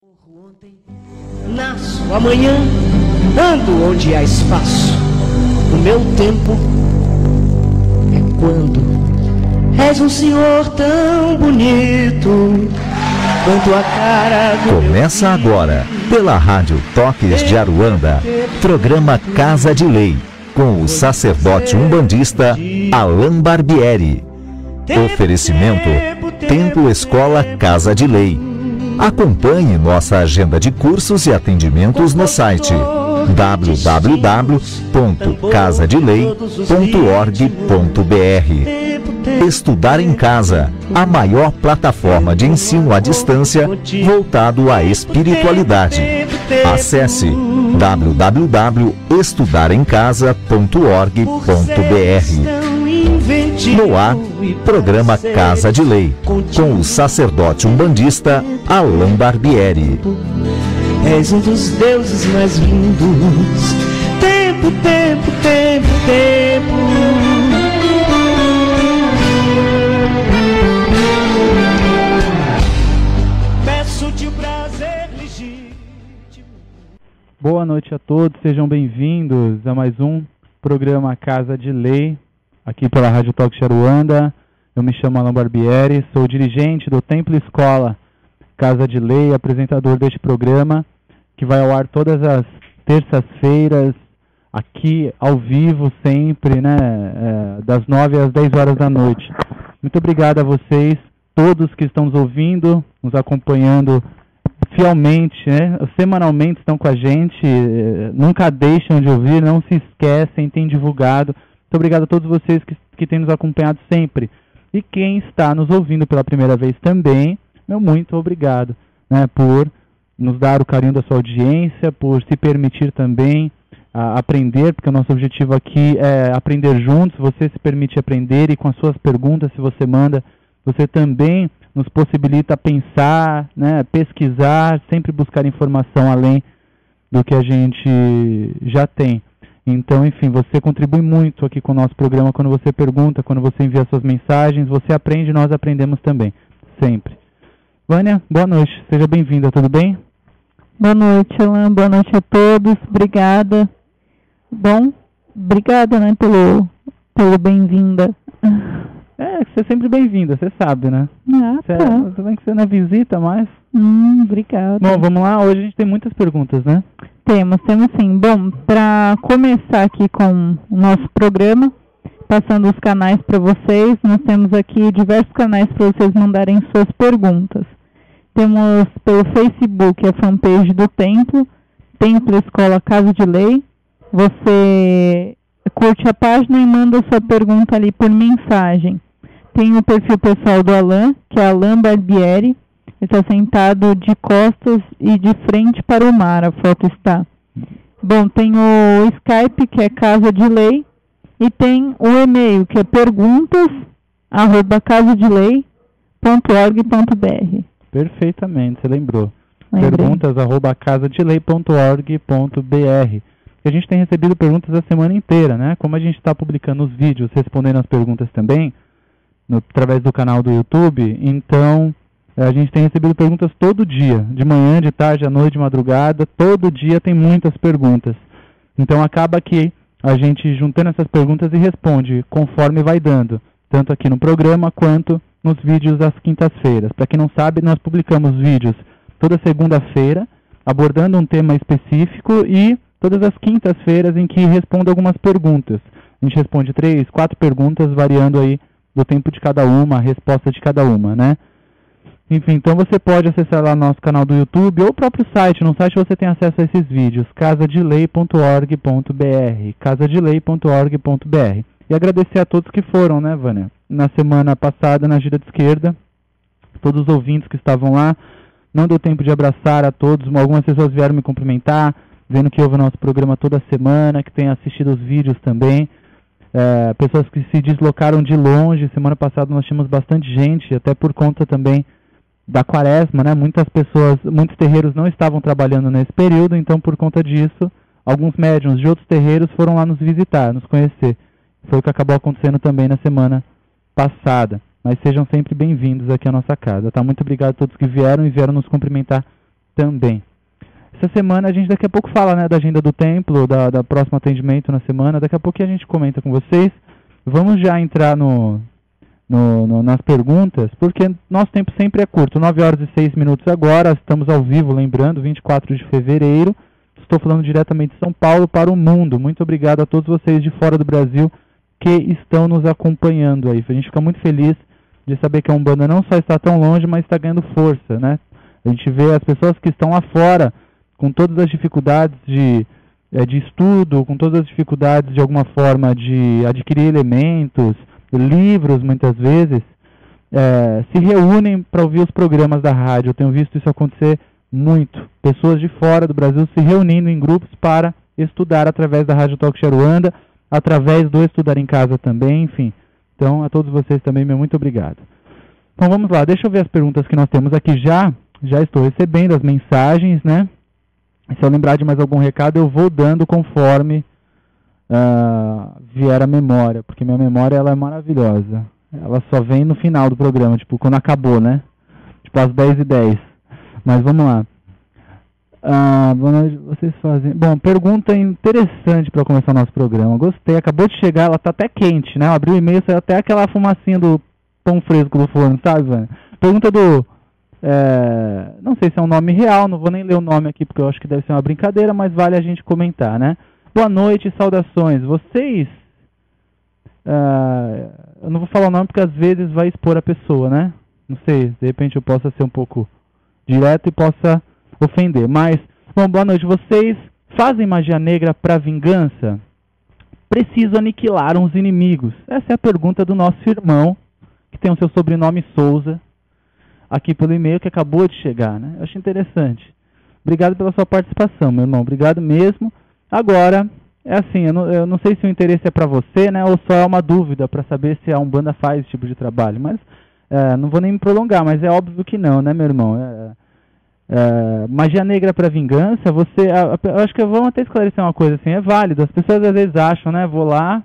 Ontem, nasço amanhã, ando onde há espaço. O meu tempo é quando és um senhor tão bonito quanto a cara do Começa agora, pela Rádio Toques de Aruanda, programa Casa de Lei, com o sacerdote umbandista Alain Barbieri. Oferecimento Templo Escola Casa de Lei. Acompanhe nossa agenda de cursos e atendimentos no site www.casadelei.org.br. Estudar em Casa, a maior plataforma de ensino à distância voltado à espiritualidade. Acesse www.estudaremcasa.org.br. No ar, programa Casa de Lei, com o sacerdote umbandista Alain Barbieri. És um dos deuses mais lindos. Tempo, tempo, tempo, tempo. Peço-te o prazer legítimo. Boa noite a todos, sejam bem-vindos a mais um programa Casa de Lei, aqui pela Rádio Toques de Aruanda. Eu me chamo Alain Barbieri, sou dirigente do Templo Escola Casa de Lei, apresentador deste programa, que vai ao ar todas as terças-feiras, aqui ao vivo sempre, né, das 9 às 10 horas da noite. Muito obrigado a vocês, todos que estão nos ouvindo, nos acompanhando fielmente, né, semanalmente estão com a gente, nunca deixam de ouvir, não se esquecem, têm divulgado. Muito obrigado a todos vocês que têm nos acompanhado sempre. E quem está nos ouvindo pela primeira vez também, meu muito obrigado, né, por nos dar o carinho da sua audiência, por se permitir também aprender, porque o nosso objetivo aqui é aprender juntos. Você se permite aprender e com as suas perguntas, se você manda, você também nos possibilita pensar, né, pesquisar, sempre buscar informação além do que a gente já tem. Então, enfim, você contribui muito aqui com o nosso programa quando você pergunta, quando você envia suas mensagens, você aprende, nós aprendemos também, sempre. Vânia, boa noite, seja bem-vinda, tudo bem? Boa noite, Alain, boa noite a todos, obrigada. Bom, obrigada, né, pelo bem-vinda. Você é sempre bem-vinda, você sabe, né? Você vem que você não visita mais. Obrigada. Bom, vamos lá, hoje a gente tem muitas perguntas, né? Temos sim. Bom, para começar aqui com o nosso programa, passando os canais para vocês, nós temos aqui diversos canais para vocês mandarem suas perguntas. Temos pelo Facebook a fanpage do Templo, Templo Escola Casa de Lei. Você curte a página e manda sua pergunta ali por mensagem. Tem o perfil pessoal do Alain, que é Alain Barbieri. Ele está sentado de costas e de frente para o mar, a foto está. Bom, tem o Skype, que é Casa de Lei, e tem o e-mail, que é perguntas@casadelei.org.br. Perfeitamente, você lembrou. Lembrei. Perguntas@casadelei.org.br. A gente tem recebido perguntas a semana inteira, né? Como a gente está publicando os vídeos, respondendo as perguntas também, através do canal do YouTube, então a gente tem recebido perguntas todo dia, de manhã, de tarde, à noite, de madrugada, todo dia tem muitas perguntas. Então acaba que a gente juntando essas perguntas e responde conforme vai dando, tanto aqui no programa quanto nos vídeos às quintas-feiras. Para quem não sabe, nós publicamos vídeos toda segunda-feira, abordando um tema específico, e todas as quintas-feiras em que respondo algumas perguntas. A gente responde 3, 4 perguntas, variando aí do tempo de cada uma, a resposta de cada uma, né? Enfim, então você pode acessar lá nosso canal do YouTube ou o próprio site. No site você tem acesso a esses vídeos, casadelei.org.br, casadelei.org.br. E agradecer a todos que foram, né, Vânia? Na semana passada, na gira de esquerda, todos os ouvintes que estavam lá. Não deu tempo de abraçar a todos, algumas pessoas vieram me cumprimentar, dizendo que ouve o nosso programa toda semana, que tem assistido os vídeos também. Pessoas que se deslocaram de longe. Semana passada nós tínhamos bastante gente, até por conta também da quaresma, né? Muitas pessoas, muitos terreiros não estavam trabalhando nesse período, então por conta disso, alguns médiuns de outros terreiros foram lá nos visitar, nos conhecer. Foi o que acabou acontecendo também na semana passada. Mas sejam sempre bem-vindos aqui à nossa casa, tá? Muito obrigado a todos que vieram e vieram nos cumprimentar também. Essa semana a gente daqui a pouco fala, né, da agenda do templo, da próximo atendimento na semana. Daqui a pouquinho a gente comenta com vocês. Vamos já entrar nas perguntas, porque nosso tempo sempre é curto. 9 horas e 6 minutos agora, estamos ao vivo, lembrando, 24 de fevereiro. Estou falando diretamente de São Paulo para o mundo. Muito obrigado a todos vocês de fora do Brasil que estão nos acompanhando aí. A gente fica muito feliz de saber que a Umbanda não só está tão longe, mas está ganhando força, né? A gente vê as pessoas que estão lá fora, com todas as dificuldades de estudo, com todas as dificuldades de alguma forma de adquirir elementos, livros muitas vezes, se reúnem para ouvir os programas da rádio. Eu tenho visto isso acontecer muito. Pessoas de fora do Brasil se reunindo em grupos para estudar através da Rádio Talk Sharuanda, através do Estudar em Casa também, enfim. Então, a todos vocês também, meu muito obrigado. Então, vamos lá. Deixa eu ver as perguntas que nós temos aqui já. Já estou recebendo as mensagens, né? Se eu lembrar de mais algum recado, eu vou dando conforme vier a memória, porque minha memória ela é maravilhosa. Ela só vem no final do programa, tipo, quando acabou, né? Tipo, às 10h10. Mas vamos lá. Boa noite, vocês fazem... Bom, pergunta interessante para começar o nosso programa. Gostei, acabou de chegar, ela tá até quente, né? Eu abri o e-mail, saiu até aquela fumacinha do pão fresco do forno, sabe, Vânia? Pergunta do... não sei se é um nome real, não vou nem ler o nome aqui porque eu acho que deve ser uma brincadeira, mas vale a gente comentar, né? Boa noite, saudações. Vocês... eu não vou falar o nome porque às vezes vai expor a pessoa, né? Não sei, de repente eu possa ser um pouco direto e possa ofender. Mas, bom, boa noite. Vocês fazem magia negra para vingança? Preciso aniquilar uns inimigos? Essa é a pergunta do nosso irmão, que tem o seu sobrenome Souza, aqui pelo e-mail que acabou de chegar, né? Eu acho interessante. Obrigado pela sua participação, meu irmão. Obrigado mesmo. Agora, é assim, eu não sei se o interesse é para você, né? Ou só é uma dúvida para saber se a Umbanda faz esse tipo de trabalho. Mas, não vou nem me prolongar, mas é óbvio que não, né, meu irmão? Magia negra para vingança, eu acho que vamos até esclarecer uma coisa assim, é válido. As pessoas às vezes acham, né? Vou lá,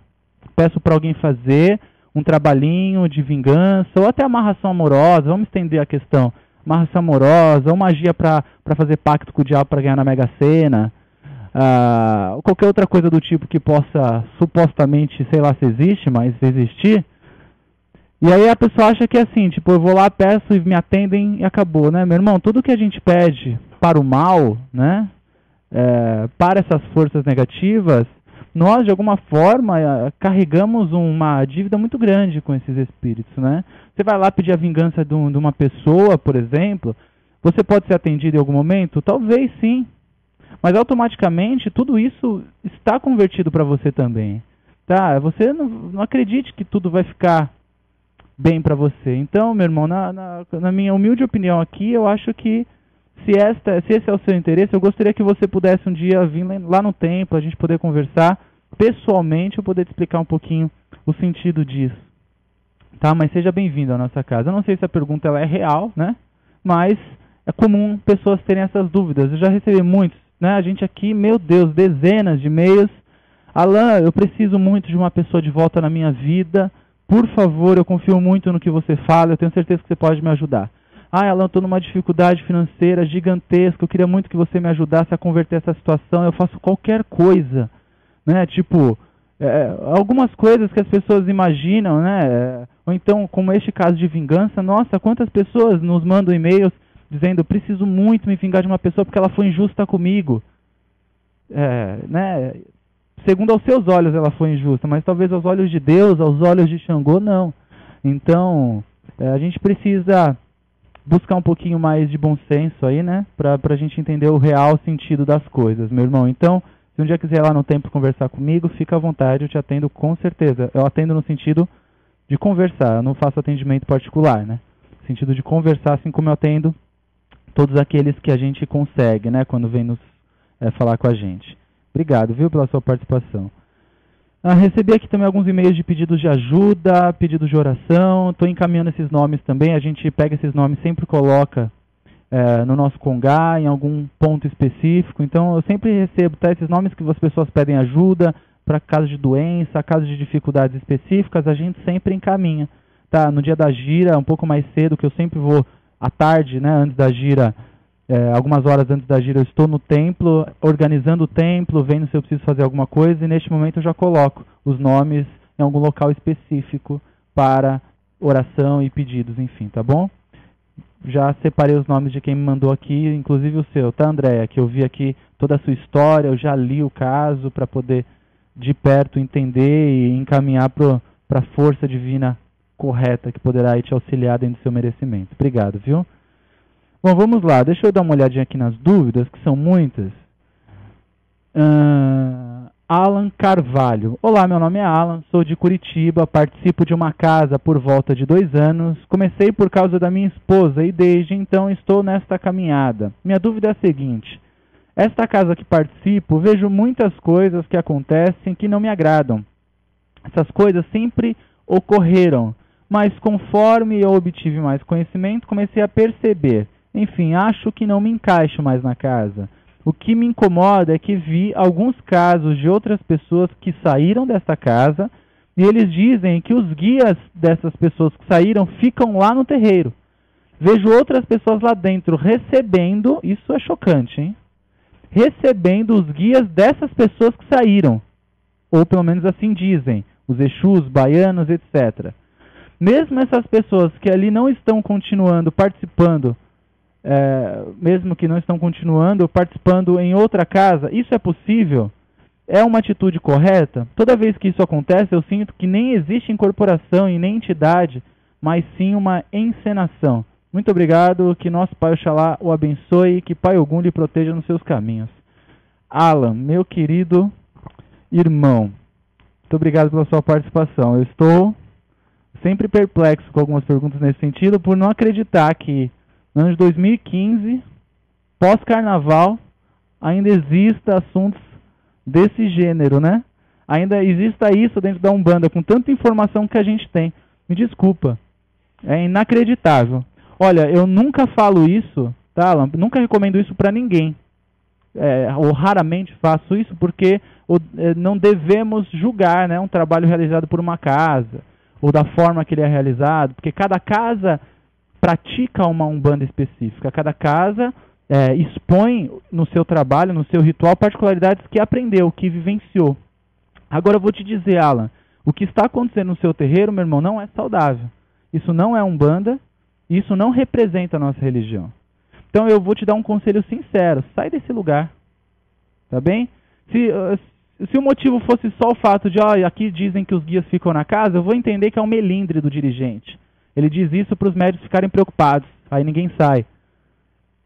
peço para alguém fazer um trabalhinho de vingança, ou até amarração amorosa, vamos estender a questão, amarração amorosa, ou magia para fazer pacto com o diabo para ganhar na Mega Sena, ou qualquer outra coisa do tipo que possa, supostamente, sei lá se existe, mas existir. E aí a pessoa acha que é assim, tipo, eu vou lá, peço e me atendem e acabou, né? Meu irmão, tudo que a gente pede para o mal, né? Para essas forças negativas, nós, de alguma forma, carregamos uma dívida muito grande com esses espíritos, né? Você vai lá pedir a vingança de uma pessoa, por exemplo, você pode ser atendido em algum momento? Talvez sim, mas automaticamente tudo isso está convertido para você também, tá? Você não acredite que tudo vai ficar bem para você. Então, meu irmão, na minha humilde opinião aqui, eu acho que se esse é o seu interesse, eu gostaria que você pudesse um dia vir lá no templo, a gente poder conversar pessoalmente, eu poder te explicar um pouquinho o sentido disso. Tá? Mas seja bem-vindo à nossa casa. Eu não sei se a pergunta ela é real, né? Mas é comum pessoas terem essas dúvidas. Eu já recebi muitos, né? A gente aqui, meu Deus, dezenas de e-mails. Alan, eu preciso muito de uma pessoa de volta na minha vida. Por favor, eu confio muito no que você fala, eu tenho certeza que você pode me ajudar. Alan, estou numa dificuldade financeira gigantesca, eu queria muito que você me ajudasse a converter essa situação, eu faço qualquer coisa, né? Tipo, algumas coisas que as pessoas imaginam, né? Ou então, como este caso de vingança, nossa, quantas pessoas nos mandam e-mails dizendo, eu preciso muito me vingar de uma pessoa porque ela foi injusta comigo. Né? Segundo aos seus olhos ela foi injusta, mas talvez aos olhos de Deus, aos olhos de Xangô, não. Então, a gente precisa buscar um pouquinho mais de bom senso aí, né? Pra gente entender o real sentido das coisas, meu irmão. Então, se um dia quiser ir lá no templo conversar comigo, fica à vontade, eu te atendo com certeza. Eu atendo no sentido de conversar, eu não faço atendimento particular, né? No sentido de conversar, assim como eu atendo todos aqueles que a gente consegue, né? Quando vem nos falar com a gente. Obrigado, viu, pela sua participação. Recebi aqui também alguns e-mails de pedidos de ajuda, pedidos de oração. Estou encaminhando esses nomes também. A gente pega esses nomes e sempre coloca no nosso Congá, em algum ponto específico. Então, eu sempre recebo esses nomes que as pessoas pedem ajuda para casos de doença, casos de dificuldades específicas, a gente sempre encaminha. Tá? No dia da gira, um pouco mais cedo, que eu sempre vou à tarde, né, antes da gira, Algumas horas antes da gira eu estou no templo, organizando o templo, vendo se eu preciso fazer alguma coisa, e neste momento eu já coloco os nomes em algum local específico para oração e pedidos, enfim, tá bom? Já separei os nomes de quem me mandou aqui, inclusive o seu, tá, Andréia? Que eu vi aqui toda a sua história, eu já li o caso para poder de perto entender e encaminhar para a força divina correta que poderá aí te auxiliar dentro do seu merecimento. Obrigado, viu? Bom, vamos lá. Deixa eu dar uma olhadinha aqui nas dúvidas, que são muitas. Alan Carvalho. Olá, meu nome é Alan, sou de Curitiba, participo de uma casa por volta de 2 anos. Comecei por causa da minha esposa e desde então estou nesta caminhada. Minha dúvida é a seguinte. Esta casa que participo, vejo muitas coisas que acontecem que não me agradam. Essas coisas sempre ocorreram, mas conforme eu obtive mais conhecimento, comecei a perceber. Enfim, acho que não me encaixo mais na casa. O que me incomoda é que vi alguns casos de outras pessoas que saíram desta casa e eles dizem que os guias dessas pessoas que saíram ficam lá no terreiro. Vejo outras pessoas lá dentro recebendo, isso é chocante, hein? Recebendo os guias dessas pessoas que saíram. Ou pelo menos assim dizem, os Exus, baianos, etc. Mesmo essas pessoas que ali não estão continuando participando, mesmo que não estão continuando participando em outra casa, isso é possível? É uma atitude correta? Toda vez que isso acontece, eu sinto que nem existe incorporação e nem entidade, mas sim uma encenação. Muito obrigado, que nosso Pai Oxalá o abençoe e que Pai Ogum lhe proteja nos seus caminhos. Alan, meu querido irmão, muito obrigado pela sua participação. Eu estou sempre perplexo com algumas perguntas nesse sentido, por não acreditar que no ano de 2015, pós-carnaval, ainda exista assuntos desse gênero, né? Ainda exista isso dentro da Umbanda, com tanta informação que a gente tem. Me desculpa, é inacreditável. Olha, eu nunca falo isso, tá, Alan? Nunca recomendo isso para ninguém. Ou raramente faço isso porque não devemos julgar, né, um trabalho realizado por uma casa, ou da forma que ele é realizado, porque cada casa pratica uma Umbanda específica, cada casa expõe no seu trabalho, no seu ritual, particularidades que aprendeu, que vivenciou. Agora eu vou te dizer, Alan, o que está acontecendo no seu terreiro, meu irmão, não é saudável. Isso não é Umbanda, isso não representa a nossa religião. Então eu vou te dar um conselho sincero, sai desse lugar, tá bem? Se o motivo fosse só o fato de, aqui dizem que os guias ficam na casa, eu vou entender que é um melindre do dirigente. Ele diz isso para os médios ficarem preocupados, aí ninguém sai.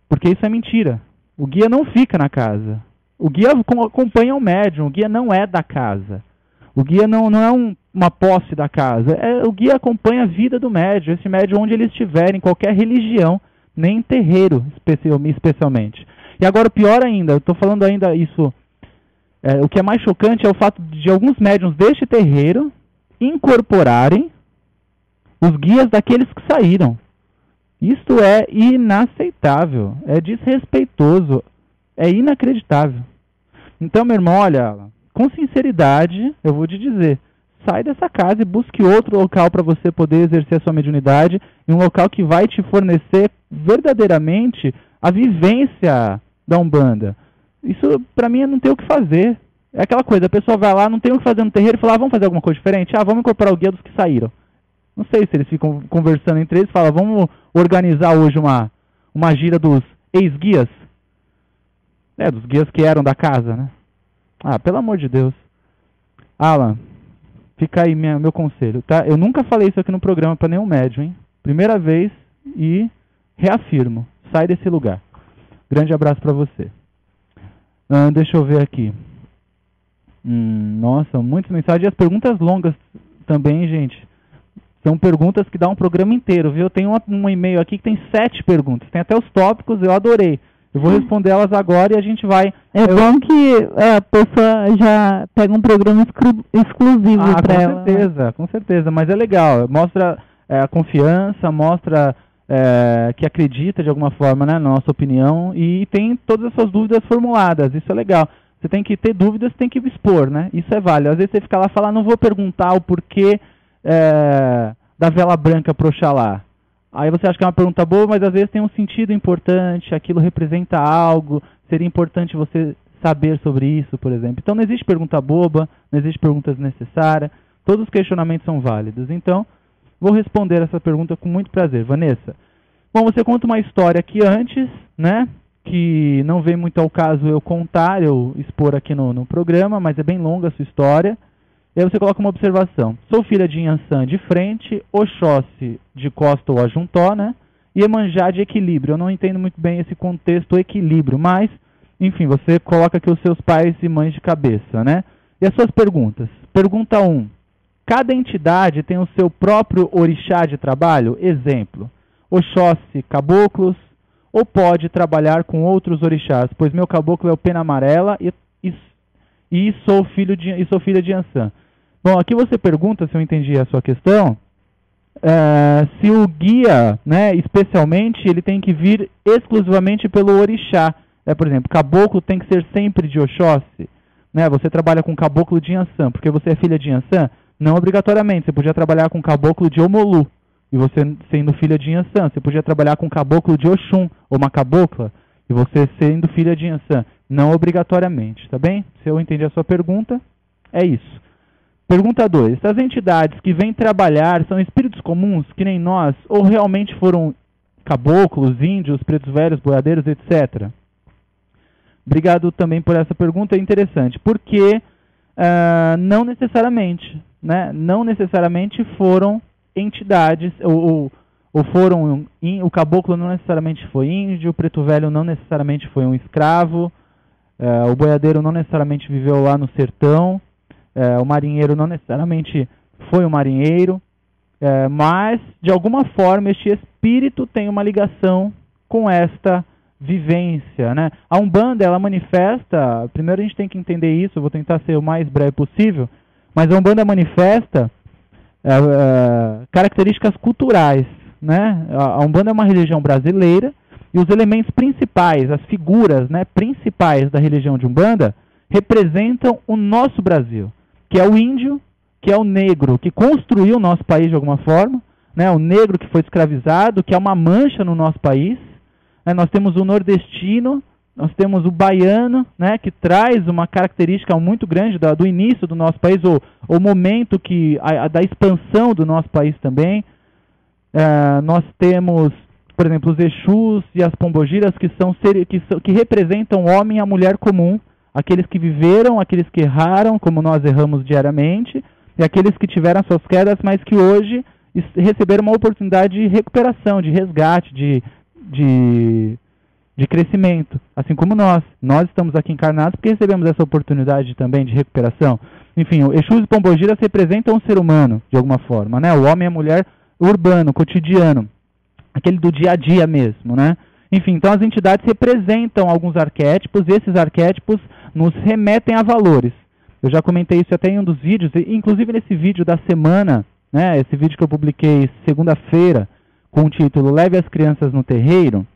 Porque isso é mentira. O guia não fica na casa. O guia acompanha o médium, o guia não é da casa. O guia não é uma posse da casa. O guia acompanha a vida do médium, esse médium onde ele estiver, em qualquer religião, nem em terreiro, especialmente. E agora, pior ainda, eu estou falando ainda isso, o que é mais chocante é o fato de alguns médiuns deste terreiro incorporarem os guias daqueles que saíram. Isto é inaceitável, é desrespeitoso, é inacreditável. Então, meu irmão, olha, com sinceridade, eu vou te dizer, sai dessa casa e busque outro local para você poder exercer a sua mediunidade, em um local que vai te fornecer verdadeiramente a vivência da Umbanda. Isso, para mim, não tem o que fazer. É aquela coisa, a pessoa vai lá, não tem o que fazer no terreiro, e fala, vamos fazer alguma coisa diferente? Vamos incorporar o guia dos que saíram. Não sei se eles ficam conversando entre eles, falam, vamos organizar hoje uma gira dos ex-guias. Dos guias que eram da casa, né? Pelo amor de Deus. Alan, fica aí meu conselho, tá? Eu nunca falei isso aqui no programa para nenhum médium, hein? Primeira vez e reafirmo, sai desse lugar. Grande abraço para você. Deixa eu ver aqui. Nossa, muitas mensagens. E as perguntas longas também, gente. São perguntas que dá um programa inteiro, viu? Eu tenho um e-mail aqui que tem 7 perguntas. Tem até os tópicos, eu adorei. Eu vou responder elas agora e a gente vai... bom que a pessoa já pega um programa exclusivo para ela. Com certeza. Mas é legal. Mostra a confiança, mostra que acredita de alguma forma, né, na nossa opinião. E tem todas as suas dúvidas formuladas. Isso é legal. Você tem que ter dúvidas, tem que expor, né? Isso é válido. Às vezes você fica lá e fala, não vou perguntar o porquê... da vela branca para Oxalá. Aí você acha que é uma pergunta boa, mas às vezes tem um sentido importante, aquilo representa algo, seria importante você saber sobre isso, por exemplo. Então não existe pergunta boba, não existe pergunta desnecessária, todos os questionamentos são válidos. Então, vou responder essa pergunta com muito prazer. Vanessa, bom, você conta uma história aqui antes, né, que não vem muito ao caso eu contar, eu expor aqui no programa, mas é bem longa a sua história. E aí você coloca uma observação. Sou filha de Inhansã de frente, Oxóssi de costa ou ajuntó, né? E Iemanjá de equilíbrio. Eu não entendo muito bem esse contexto equilíbrio, mas, enfim, você coloca aqui os seus pais e mães de cabeça, né? E as suas perguntas. Pergunta 1. Cada entidade tem o seu próprio orixá de trabalho? Exemplo, Oxóssi, caboclos, ou pode trabalhar com outros orixás? Pois meu caboclo é o pena amarela e sou filha de Inhansã. Bom, aqui você pergunta, se eu entendi a sua questão, se o guia, né, especialmente, ele tem que vir exclusivamente pelo orixá. Por exemplo, caboclo tem que ser sempre de Oxóssi. Né? Você trabalha com caboclo de Inhansã, porque você é filha de Inhansã? Não obrigatoriamente. Você podia trabalhar com caboclo de Omolu, e você sendo filha de Inhansã. Você podia trabalhar com caboclo de Oxum, ou uma cabocla, e você sendo filha de Inhansã. Não obrigatoriamente, tá bem? Se eu entendi a sua pergunta, é isso. Pergunta 2. Essas entidades que vêm trabalhar são espíritos comuns, que nem nós, ou realmente foram caboclos, índios, pretos velhos, boiadeiros, etc.? Obrigado também por essa pergunta, é interessante. Porque não necessariamente, né? Não necessariamente foram entidades, ou foram, o caboclo não necessariamente foi índio, o preto velho não necessariamente foi um escravo, o boiadeiro não necessariamente viveu lá no sertão, o marinheiro não necessariamente foi um marinheiro, mas, de alguma forma, este espírito tem uma ligação com esta vivência, né? A Umbanda, ela manifesta, primeiro a gente tem que entender isso, eu vou tentar ser o mais breve possível, mas a Umbanda manifesta características culturais, né? A Umbanda é uma religião brasileira, e os elementos principais, as figuras, né, principais da religião de Umbanda, representam o nosso Brasil, que é o índio, que é o negro, que construiu o nosso país de alguma forma, né, o negro que foi escravizado, que é uma mancha no nosso país. Nós temos o nordestino, nós temos o baiano, né, que traz uma característica muito grande do início do nosso país, o momento da expansão do nosso país também. Nós temos, por exemplo, os Exus e as Pombogiras, que representam o homem e a mulher comum, aqueles que viveram, aqueles que erraram, como nós erramos diariamente, e aqueles que tiveram suas quedas, mas que hoje receberam uma oportunidade de recuperação, de resgate, de crescimento, assim como nós. Nós estamos aqui encarnados porque recebemos essa oportunidade também de recuperação. Enfim, o Exus e Pombogiras representam o ser humano, de alguma forma, né? O homem e a mulher urbano, cotidiano, aquele do dia a dia mesmo, né? Enfim, então as entidades representam alguns arquétipos, e esses arquétipos nos remetem a valores. Eu já comentei isso até em um dos vídeos, inclusive nesse vídeo da semana, né? Esse vídeo que eu publiquei segunda-feira, com o título Leve as Crianças no Terreiro.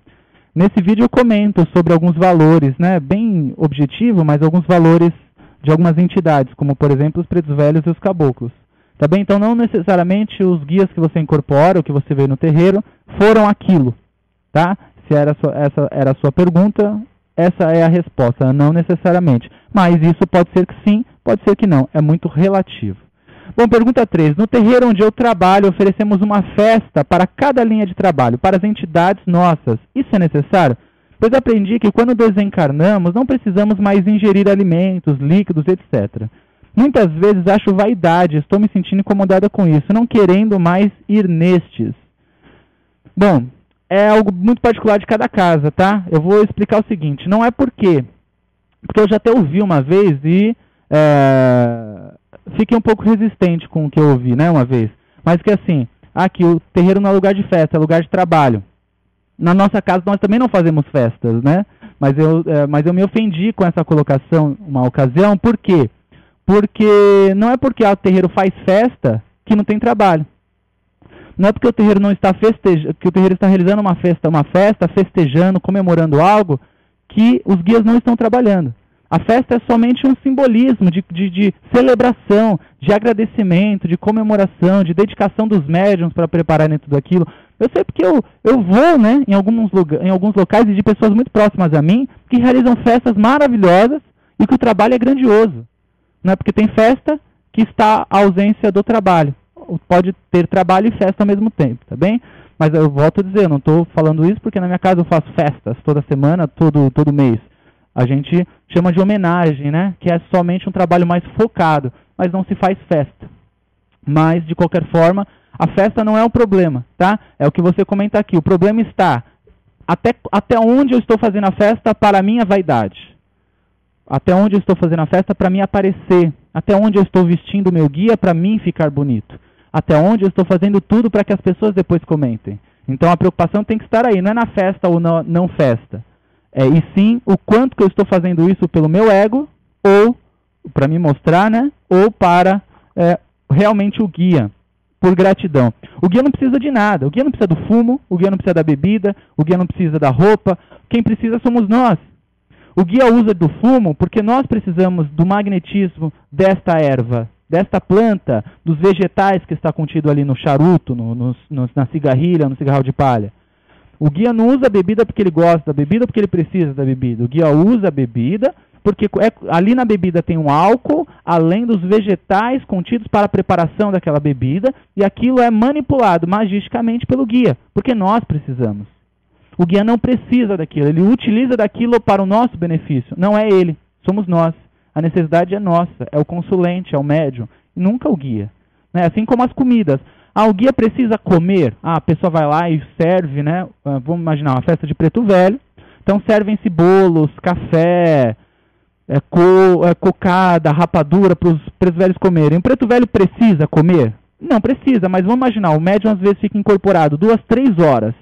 Nesse vídeo eu comento sobre alguns valores, né, bem objetivo, mas alguns valores de algumas entidades, como por exemplo os pretos velhos e os caboclos. Tá bem? Então não necessariamente os guias que você incorpora, ou que você vê no terreiro, foram aquilo. Tá? Se essa era a sua pergunta, essa é a resposta, não necessariamente. Mas isso pode ser que sim, pode ser que não, é muito relativo. Bom, pergunta 3. No terreiro onde eu trabalho, oferecemos uma festa para cada linha de trabalho, para as entidades nossas. Isso é necessário? Pois aprendi que quando desencarnamos, não precisamos mais ingerir alimentos, líquidos, etc. Muitas vezes acho vaidade, estou me sentindo incomodada com isso, não querendo mais ir nestes. Bom, é algo muito particular de cada casa, tá? Eu vou explicar o seguinte, não é porque eu já até ouvi uma vez e fiquei um pouco resistente com o que eu ouvi, né, uma vez. Mas que assim, aqui o terreiro não é lugar de festa, é lugar de trabalho. Na nossa casa nós também não fazemos festas, né? Mas eu me ofendi com essa colocação uma ocasião, por quê? Porque não é porque o terreiro faz festa que não tem trabalho. Não é porque o terreiro não está que o terreiro está realizando uma festa, festejando, comemorando algo, que os guias não estão trabalhando. A festa é somente um simbolismo de celebração, de agradecimento, de comemoração, de dedicação dos médiuns para prepararem tudo aquilo. Eu sei porque eu vou, né, em alguns locais de pessoas muito próximas a mim que realizam festas maravilhosas e que o trabalho é grandioso. Não é porque tem festa que está a ausência do trabalho. Pode ter trabalho e festa ao mesmo tempo, tá bem? Mas eu volto a dizer, eu não estou falando isso porque na minha casa eu faço festas toda semana, todo mês. A gente chama de homenagem, né? Que é somente um trabalho mais focado, mas não se faz festa. Mas, de qualquer forma, a festa não é o problema, tá? É o que você comenta aqui. O problema está até onde eu estou fazendo a festa para a minha vaidade. Até onde eu estou fazendo a festa para mim aparecer. Até onde eu estou vestindo o meu guia para mim ficar bonito. Até onde eu estou fazendo tudo para que as pessoas depois comentem. Então a preocupação tem que estar aí, não é na festa ou não festa. E sim o quanto que eu estou fazendo isso pelo meu ego, ou para me mostrar, né? Ou para realmente o guia, por gratidão. O guia não precisa de nada, o guia não precisa do fumo, o guia não precisa da bebida, o guia não precisa da roupa, quem precisa somos nós. O guia usa do fumo porque nós precisamos do magnetismo desta erva, desta planta, dos vegetais que está contido ali no charuto, na cigarrilha, no cigarro de palha. O guia não usa a bebida porque ele gosta da bebida, porque ele precisa da bebida. O guia usa a bebida porque ali na bebida tem um álcool, além dos vegetais contidos para a preparação daquela bebida, e aquilo é manipulado magisticamente pelo guia, porque nós precisamos. O guia não precisa daquilo, ele utiliza daquilo para o nosso benefício. Não é ele, somos nós. A necessidade é nossa, é o consulente, é o médium, nunca o guia. Né? Assim como as comidas. O guia precisa comer. A pessoa vai lá e serve, né? Vamos imaginar uma festa de preto velho. Então servem-se bolos, café, cocada, rapadura para os pretos velhos comerem. O preto velho precisa comer? Não precisa, mas vamos imaginar, o médium às vezes fica incorporado 2, 3 horas.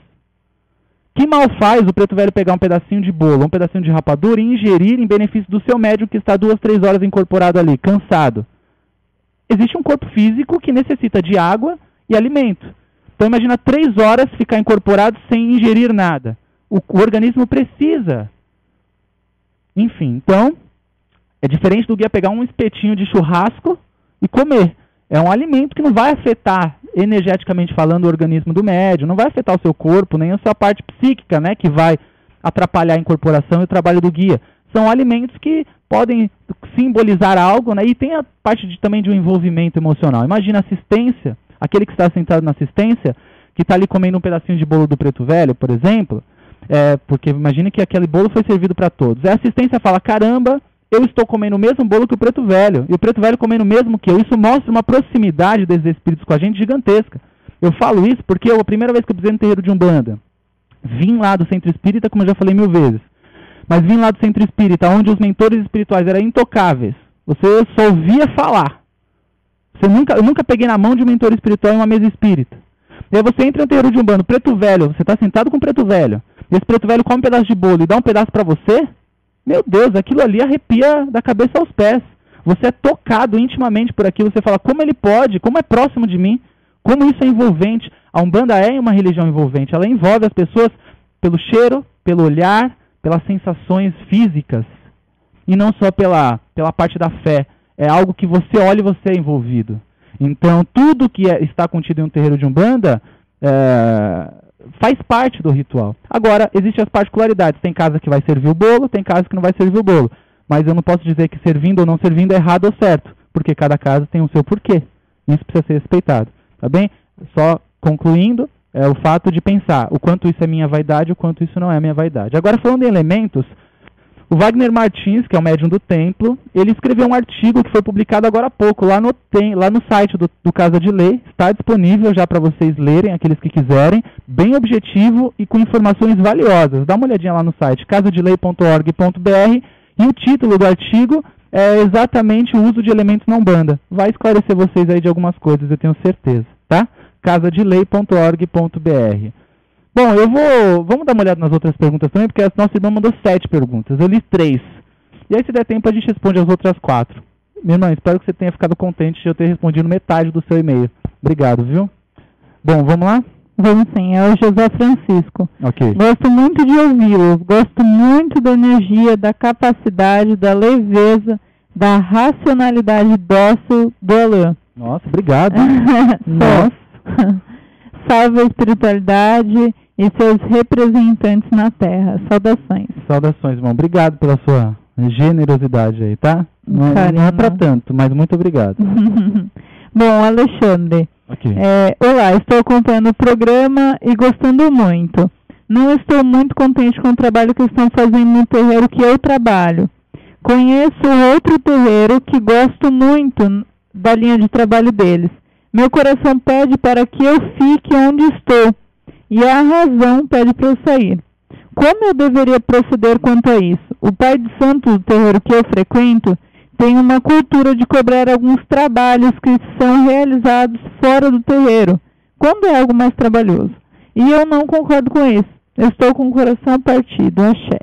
Que mal faz o preto velho pegar um pedacinho de bolo, um pedacinho de rapadura e ingerir em benefício do seu médium que está 2, 3 horas incorporado ali, cansado? Existe um corpo físico que necessita de água e alimento. Então imagina 3 horas ficar incorporado sem ingerir nada. O organismo precisa. Enfim, então, é diferente do guia pegar um espetinho de churrasco e comer. É um alimento que não vai afetar, energeticamente falando, o organismo do médium, não vai afetar o seu corpo, nem a sua parte psíquica, né, que vai atrapalhar a incorporação e o trabalho do guia. São alimentos que podem simbolizar algo, né, e tem a parte também de um envolvimento emocional. Imagina a assistência, aquele que está sentado na assistência, que está ali comendo um pedacinho de bolo do preto velho, por exemplo, porque imagine que aquele bolo foi servido para todos. A assistência fala, caramba, eu estou comendo o mesmo bolo que o preto velho, e o preto velho comendo o mesmo que eu. Isso mostra uma proximidade desses espíritos com a gente gigantesca. Eu falo isso porque a primeira vez que eu pisei no terreiro de Umbanda, vim lá do centro espírita, como eu já falei 1000 vezes, mas vim lá do centro espírita, onde os mentores espirituais eram intocáveis. Você só ouvia falar. Eu nunca peguei na mão de um mentor espiritual em uma mesa espírita. E aí você entra no terreiro de Umbanda, o preto velho, você está sentado com o preto velho, e esse preto velho come um pedaço de bolo e dá um pedaço para você, meu Deus, aquilo ali arrepia da cabeça aos pés. Você é tocado intimamente por aquilo, você fala, como ele pode, como é próximo de mim, como isso é envolvente. A Umbanda é uma religião envolvente, ela envolve as pessoas pelo cheiro, pelo olhar, pelas sensações físicas, e não só pela parte da fé. É algo que você olha e você é envolvido. Então, tudo que está contido em um terreiro de Umbanda faz parte do ritual. Agora, existem as particularidades. Tem casa que vai servir o bolo, tem casa que não vai servir o bolo. Mas eu não posso dizer que servindo ou não servindo é errado ou certo, porque cada casa tem o seu porquê. Isso precisa ser respeitado. Tá bem? Só concluindo, o fato de pensar o quanto isso é minha vaidade, o quanto isso não é minha vaidade. Agora, falando em elementos, o Wagner Martins, que é o médium do templo, ele escreveu um artigo que foi publicado agora há pouco, lá no site do Casa de Lei, está disponível já para vocês lerem, aqueles que quiserem, bem objetivo e com informações valiosas. Dá uma olhadinha lá no site, casadelei.org.br, e o título do artigo é exatamente o uso de elementos na Umbanda. Vai esclarecer vocês aí de algumas coisas, eu tenho certeza, tá? casadelei.org.br. Bom, vamos dar uma olhada nas outras perguntas também, porque a nossa irmã mandou 7 perguntas, eu li 3. E aí, se der tempo, a gente responde as outras 4. Minha irmã, espero que você tenha ficado contente de eu ter respondido metade do seu e-mail. Obrigado, viu? Bom, vamos lá? Vamos sim, é o José Francisco. Ok. Gosto muito de ouvi-lo, gosto muito da energia, da capacidade, da leveza, da racionalidade dócil do Alain. Nossa, obrigado. Nossa. salve a espiritualidade e seus representantes na Terra. Saudações. Saudações, irmão. Obrigado pela sua generosidade aí, tá? Não é pra tanto, mas muito obrigado. Bom, Alexandre. Okay. Olá, estou acompanhando o programa e gostando muito. Não estou muito contente com o trabalho que estão fazendo no terreiro que eu trabalho. Conheço outro terreiro que gosto muito da linha de trabalho deles. Meu coração pede para que eu fique onde estou e a razão pede para eu sair. Como eu deveria proceder quanto a isso? O pai de santo do terreiro que eu frequento tem uma cultura de cobrar alguns trabalhos que são realizados fora do terreiro, quando é algo mais trabalhoso. E eu não concordo com isso. Eu estou com o coração partido. Axé.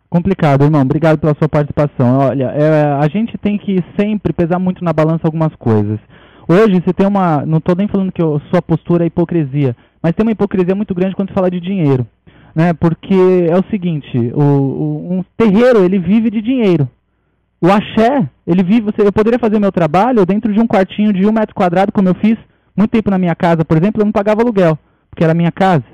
Complicado, irmão. Obrigado pela sua participação. Olha, a gente tem que sempre pesar muito na balança algumas coisas. Hoje, você tem uma... Não estou nem falando que sua postura é hipocrisia, mas tem uma hipocrisia muito grande quando se fala de dinheiro. Né? Porque é o seguinte, um terreiro, ele vive de dinheiro. O axé, ele vive... Eu poderia fazer meu trabalho dentro de um quartinho de 1 metro quadrado, como eu fiz muito tempo na minha casa, por exemplo, eu não pagava aluguel, porque era minha casa.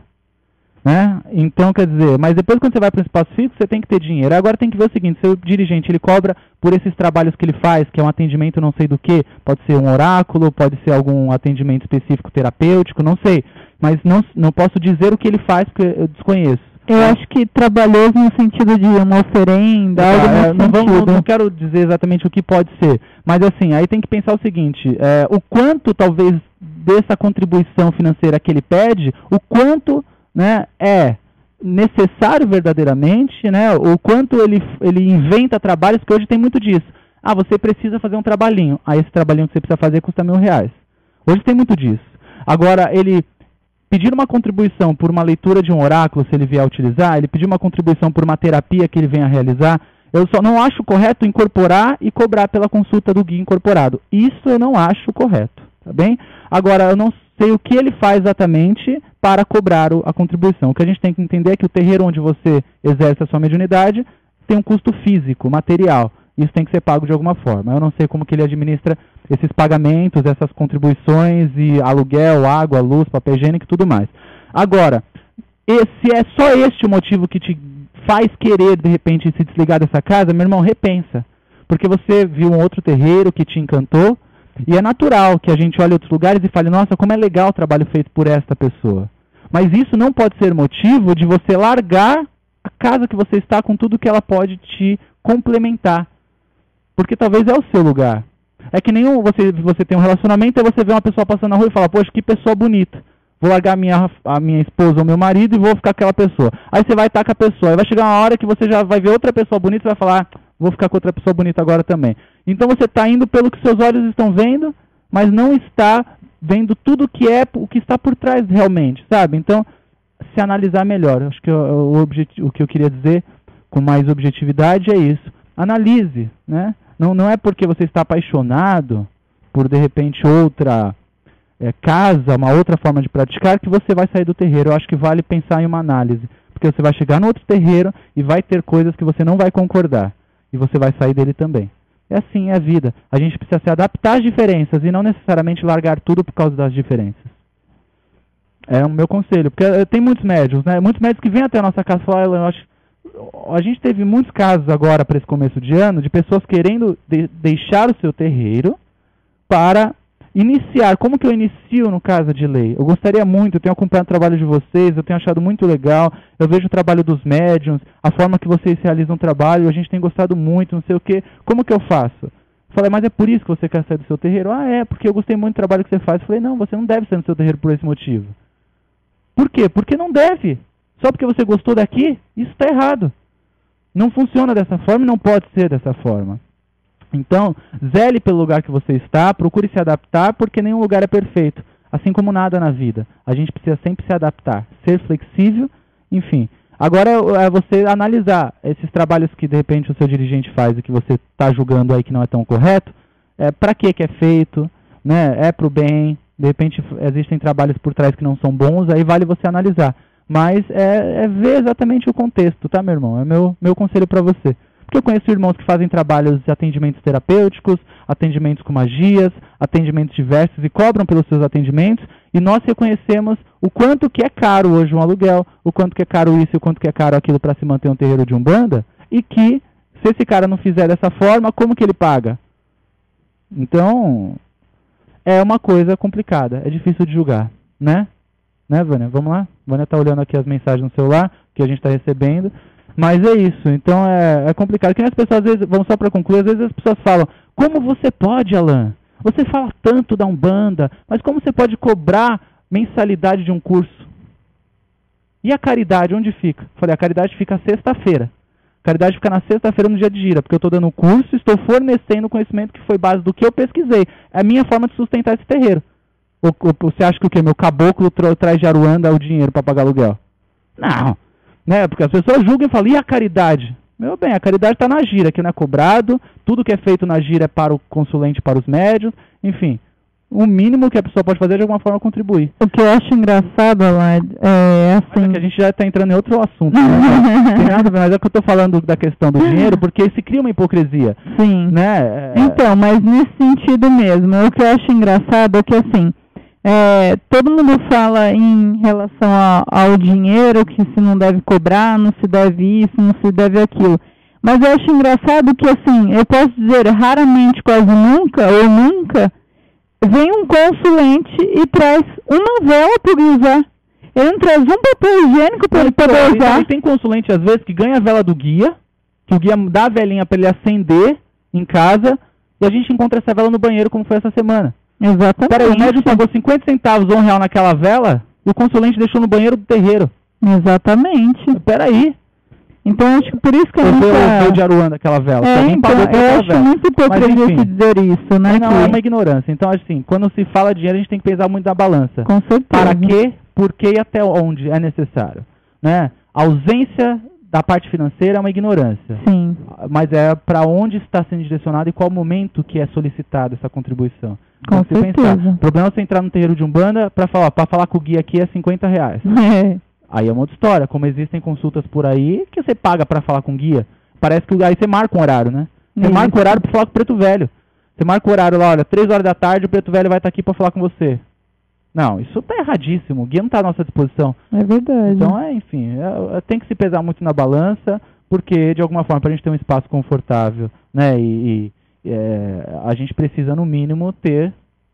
Né? Então, quer dizer, mas depois quando você vai para um espaço fixo, você tem que ter dinheiro. Agora tem que ver o seguinte, seu dirigente, ele cobra por esses trabalhos que ele faz, que é um atendimento não sei do que, pode ser um oráculo, pode ser algum atendimento específico terapêutico, não sei. Mas não posso dizer o que ele faz, porque eu desconheço. Eu acho que trabalhoso no sentido de uma oferenda, algo nesse sentido. Não quero dizer exatamente o que pode ser, mas assim, aí tem que pensar o seguinte, o quanto talvez dessa contribuição financeira que ele pede, o quanto... Né, é necessário verdadeiramente, né, o quanto ele inventa trabalhos, que hoje tem muito disso. Ah, você precisa fazer um trabalhinho. Ah, esse trabalhinho que você precisa fazer custa R$1.000. Hoje tem muito disso. Agora, ele pedir uma contribuição por uma leitura de um oráculo, se ele vier a utilizar, ele pedir uma contribuição por uma terapia que ele venha a realizar, eu só não acho correto incorporar e cobrar pela consulta do guia incorporado. Isso eu não acho correto, tá bem? Agora, eu não sei o que ele faz exatamente para cobrar a contribuição. O que a gente tem que entender é que o terreiro onde você exerce a sua mediunidade tem um custo físico, material. Isso tem que ser pago de alguma forma. Eu não sei como que ele administra esses pagamentos, essas contribuições e aluguel, água, luz, papel higiênico e tudo mais. Agora, se é só este o motivo que te faz querer, de repente, se desligar dessa casa, meu irmão, repensa. Porque você viu um outro terreiro que te encantou, e é natural que a gente olhe outros lugares e fale, nossa, como é legal o trabalho feito por esta pessoa. Mas isso não pode ser motivo de você largar a casa que você está com tudo que ela pode te complementar. Porque talvez é o seu lugar. É que nenhum você tem um relacionamento e você vê uma pessoa passando na rua e fala, poxa, que pessoa bonita. Vou largar a minha esposa ou meu marido e vou ficar com aquela pessoa. Aí você vai estar com a pessoa. Aí vai chegar uma hora que você já vai ver outra pessoa bonita e vai falar, vou ficar com outra pessoa bonita agora também. Então você está indo pelo que seus olhos estão vendo, mas não está vendo tudo o que está por trás realmente, sabe? Então, se analisar melhor. Acho que o que eu queria dizer com mais objetividade é isso. Analise, né? Não é porque você está apaixonado por, de repente, outra casa, uma outra forma de praticar, que você vai sair do terreiro. Eu acho que vale pensar em uma análise. Porque você vai chegar no outro terreiro e vai ter coisas que você não vai concordar. E você vai sair dele também. É assim, é a vida. A gente precisa se adaptar às diferenças e não necessariamente largar tudo por causa das diferenças. É o meu conselho. Porque tem muitos médiuns, né? Muitos médiuns que vêm até a nossa casa e falam, a gente teve muitos casos agora para esse começo de ano de pessoas querendo deixar o seu terreiro para iniciar. Como que eu inicio no Casa de Lei? Eu gostaria muito, eu tenho acompanhado o trabalho de vocês, eu tenho achado muito legal, eu vejo o trabalho dos médiuns, a forma que vocês realizam o trabalho, a gente tem gostado muito, não sei o quê. Como que eu faço? Falei, mas é por isso que você quer sair do seu terreiro? Ah, é, porque eu gostei muito do trabalho que você faz. Falei, não, você não deve sair do seu terreiro por esse motivo. Por quê? Porque não deve. Só porque você gostou daqui, isso está errado. Não funciona dessa forma e não pode ser dessa forma. Então, zele pelo lugar que você está, procure se adaptar, porque nenhum lugar é perfeito. Assim como nada na vida. A gente precisa sempre se adaptar, ser flexível, enfim. Agora é você analisar esses trabalhos que, de repente, o seu dirigente faz e que você está julgando aí que não é tão correto. Para que é feito? Né? É para o bem? De repente, existem trabalhos por trás que não são bons, aí vale você analisar. Mas é ver exatamente o contexto, tá, meu irmão? É meu conselho para você. Porque eu conheço irmãos que fazem trabalhos de atendimentos terapêuticos, atendimentos com magias, atendimentos diversos e cobram pelos seus atendimentos, e nós reconhecemos o quanto que é caro hoje um aluguel, o quanto que é caro isso e o quanto que é caro aquilo para se manter um terreiro de Umbanda, e que se esse cara não fizer dessa forma, como que ele paga? Então, é uma coisa complicada, é difícil de julgar, né? Né, Vânia? Vamos lá? Vânia está olhando aqui as mensagens no celular que a gente está recebendo. Mas é isso, então é complicado. Que as pessoas, às vezes, vamos só para concluir, às vezes as pessoas falam, como você pode, Alan? Você fala tanto da Umbanda, mas como você pode cobrar mensalidade de um curso? E a caridade, onde fica? Falei, a caridade fica sexta-feira. A caridade fica na sexta-feira no dia de gira, porque eu estou dando o curso, estou fornecendo o conhecimento que foi base do que eu pesquisei. É a minha forma de sustentar esse terreiro. Ou você acha que o quê? Meu caboclo traz de Aruanda o dinheiro para pagar aluguel? Não. Né? Porque as pessoas julgam e falam, e a caridade? Meu bem, a caridade está na gira, que não é cobrado, tudo que é feito na gira é para o consulente, para os médios, enfim, o mínimo que a pessoa pode fazer é de alguma forma contribuir. O que eu acho engraçado, Alain, é assim... Mas é que a gente já está entrando em outro assunto, né? Tem nada a ver, mas é que eu estou falando da questão do dinheiro, porque se cria uma hipocrisia. Sim. Né? Então, mas nesse sentido mesmo, o que eu acho engraçado é que assim... todo mundo fala em relação ao dinheiro, que se não deve cobrar, não se deve isso, não se deve aquilo. Mas eu acho engraçado que, assim, eu posso dizer raramente, quase nunca, ou nunca, vem um consulente e traz uma vela para ele usar. Ele não traz um papel higiênico para ele poder usar. Tem consulente, às vezes, que ganha a vela do guia, que o guia dá a velinha para ele acender em casa, e a gente encontra essa vela no banheiro, como foi essa semana. Exatamente. Peraí, o médium pagou 50 centavos ou R$1 naquela vela e o consulente deixou no banheiro do terreiro. Exatamente. Peraí. Então, acho que por isso que eu nunca... de Aruanda aquela vela. Então, eu acho muito hipocrisia dizer isso, né? Não, é uma ignorância. Então, assim, quando se fala de dinheiro, a gente tem que pesar muito na balança. Com certeza. Para quê, por quê e até onde é necessário. Né? A ausência da parte financeira é uma ignorância. Sim. Mas é para onde está sendo direcionado e qual momento que é solicitada essa contribuição. Com certeza. O problema é você entrar no terreiro de Umbanda para falar com o guia aqui é R$50. Aí é uma outra história, como existem consultas por aí que você paga para falar com o guia. Parece que aí você marca um horário, né? Você marca o horário para falar com o Preto Velho. Você marca o horário lá, olha, 3 horas da tarde o Preto Velho vai estar aqui para falar com você. Não, isso tá erradíssimo, o guia não está à nossa disposição. É verdade. Então, enfim, tem que se pesar muito na balança, porque de alguma forma, para a gente ter um espaço confortável, né, a gente precisa, no mínimo, ter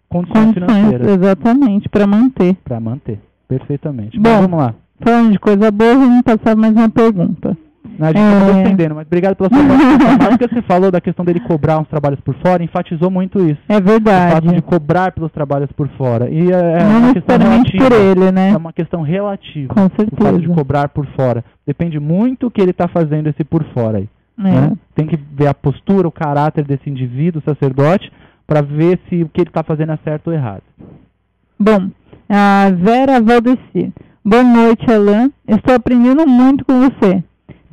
condições financeiras. Exatamente, para manter. Para manter, perfeitamente. Bom, mas vamos lá. Falando de coisa boa, vamos passar mais uma pergunta. A gente acabou estendendo, mas obrigado pela sua participação. Mas o que você falou da questão dele cobrar uns trabalhos por fora, enfatizou muito isso. É verdade. O fato de cobrar pelos trabalhos por fora. E não uma questão relativa. Por ele, né? É uma questão relativa. Com certeza. O fato de cobrar por fora. Depende muito do que ele está fazendo esse por fora aí. Né? Tem que ver a postura, o caráter desse indivíduo, sacerdote, para ver se o que ele está fazendo é certo ou errado. Bom, a Vera Valdeci. Boa noite, Alan. Estou aprendendo muito com você.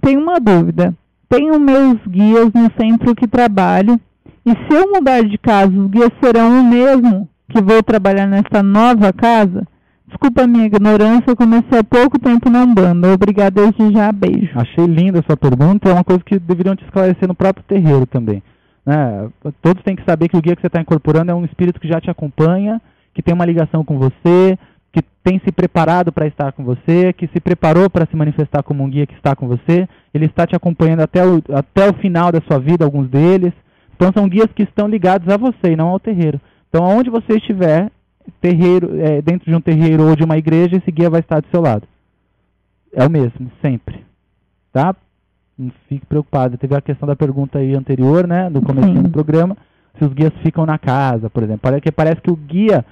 Tenho uma dúvida. Tenho meus guias no centro que trabalho, e se eu mudar de casa, os guias serão o mesmo que vou trabalhar nessa nova casa? Desculpa a minha ignorância, eu comecei há pouco tempo na Umbanda. Obrigada desde já, beijo. Achei linda essa pergunta, é uma coisa que deveriam te esclarecer no próprio terreiro também. Né? Todos têm que saber que o guia que você está incorporando é um espírito que já te acompanha, que tem uma ligação com você, que tem se preparado para estar com você, que se preparou para se manifestar como um guia que está com você, ele está te acompanhando até o final da sua vida, alguns deles. Então são guias que estão ligados a você e não ao terreiro. Então aonde você estiver, dentro de um terreiro ou de uma igreja, esse guia vai estar do seu lado. É o mesmo, sempre. Tá? Não fique preocupado. Teve a questão da pergunta aí anterior, né, do começo do programa, se os guias ficam na casa, por exemplo. Parece que o guia,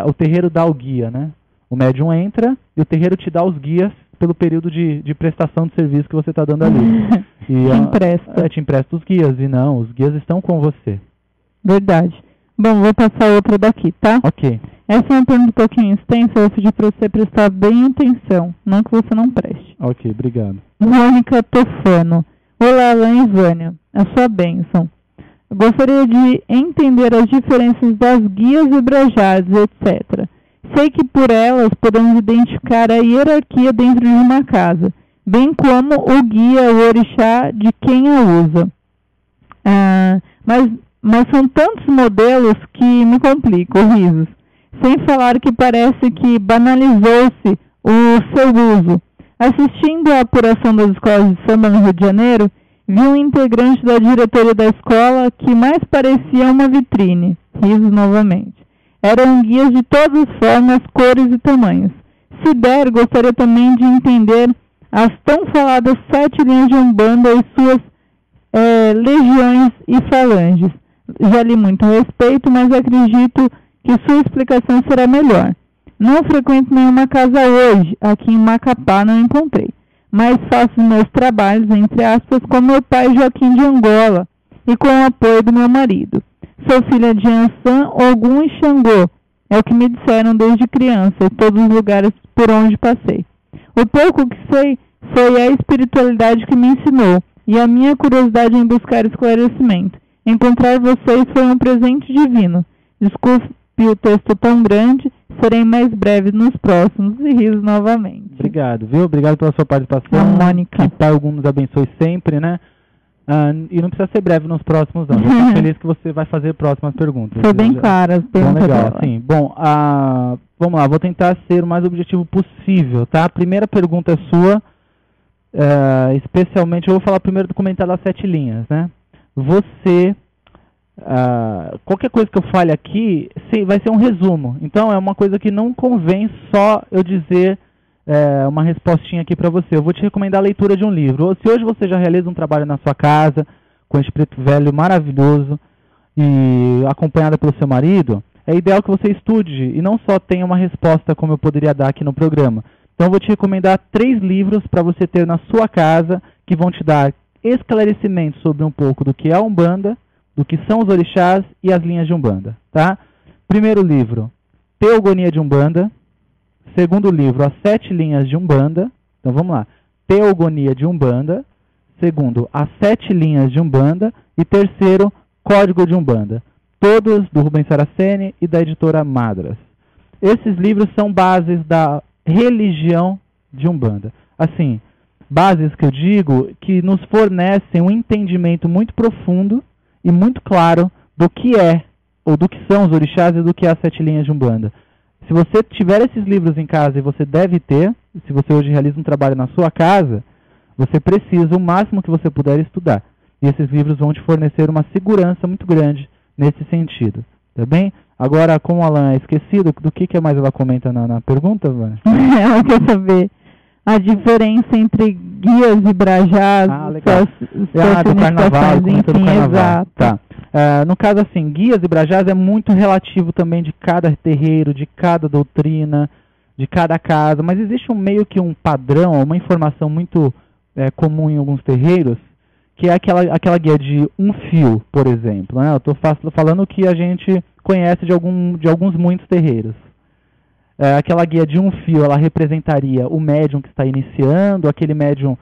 o terreiro dá o guia, né? O médium entra e o terreiro te dá os guias pelo período de prestação de serviço que você está dando ali. E te empresta os guias, e não, os guias estão com você. Verdade. Bom, vou passar outra daqui, tá? Ok. Essa é uma pergunta um pouquinho extensa, eu vou pedir para você prestar bem atenção, não que você não preste. Ok, obrigado. Mônica Tofano. Olá, Alan e Vânia. A sua bênção. Gostaria de entender as diferenças das guias e brejadas, etc. Sei que por elas podemos identificar a hierarquia dentro de uma casa. bem como o guia, o orixá de quem a usa. Mas são tantos modelos que me complicam, risos. Sem falar que parece que banalizou-se o seu uso. Assistindo à apuração das escolas de samba no Rio de Janeiro, vi um integrante da diretoria da escola que mais parecia uma vitrine. Risos novamente. Eram guias de todas as formas, cores e tamanhos. Se der, gostaria também de entender as tão faladas 7 linhas de Umbanda e suas legiões e falanges. Já li muito a respeito, mas acredito que sua explicação será melhor. Não frequento nenhuma casa hoje, aqui em Macapá não encontrei, mas faço meus trabalhos, entre aspas, com meu pai Joaquim de Angola e com o apoio do meu marido. Sou filha de Ansan, Ogum e Xangô, é o que me disseram desde criança, em todos os lugares por onde passei. O pouco que sei foi a espiritualidade que me ensinou e a minha curiosidade em buscar esclarecimento. Encontrar vocês foi um presente divino. Desculpe o texto tão grande, serei mais breve nos próximos. E risos novamente. Obrigado, viu? Obrigado pela sua participação. Mônica. Que Pai algum nos abençoe sempre, né? E não precisa ser breve nos próximos, não. Eu fico feliz que você vai fazer próximas perguntas. Foi bem clara as perguntas. Bom, legal, sim. Bom, vamos lá, vou tentar ser o mais objetivo possível, tá? A primeira pergunta é sua, especialmente, eu vou falar primeiro do comentário das 7 linhas, né? Você, qualquer coisa que eu fale aqui, vai ser um resumo. Então, é uma coisa que não convém só eu dizer uma respostinha aqui para você. Eu vou te recomendar a leitura de um livro. Ou se hoje você já realiza um trabalho na sua casa, com esse preto velho maravilhoso, e acompanhada pelo seu marido, é ideal que você estude e não só tenha uma resposta como eu poderia dar aqui no programa. Então, eu vou te recomendar 3 livros para você ter na sua casa, que vão te dar esclarecimento sobre um pouco do que é a Umbanda, do que são os orixás e as linhas de Umbanda, tá? Primeiro livro, Teogonia de Umbanda. Segundo livro, As 7 linhas de Umbanda. Então vamos lá, Teogonia de Umbanda. Segundo, As 7 linhas de Umbanda. E terceiro, Código de Umbanda. Todos do Rubens Saraceni e da editora Madras. Esses livros são bases da religião de Umbanda. Assim, bases que eu digo que nos fornecem um entendimento muito profundo e muito claro do que é, ou do que são os orixás e do que é as 7 linhas de Umbanda. Se você tiver esses livros em casa, e você deve ter, se você hoje realiza um trabalho na sua casa, você precisa o máximo que você puder estudar. E esses livros vão te fornecer uma segurança muito grande nesse sentido. Tá bem? Agora, como a Alan é esquecido, do que mais ela comenta na pergunta, Vânia? Ela quer saber a diferença entre guias e brajás, legal. Do carnaval, enfim, do carnaval. Exato. Tá. No caso, assim, guias e brajás é muito relativo também de cada terreiro, de cada doutrina, de cada casa, mas existe meio que um padrão, uma informação muito comum em alguns terreiros, que é aquela guia de um fio, por exemplo, né? Eu estou falando que a gente conhece de alguns muitos terreiros. Aquela guia de um fio, ela representaria o médium que está iniciando, aquele médium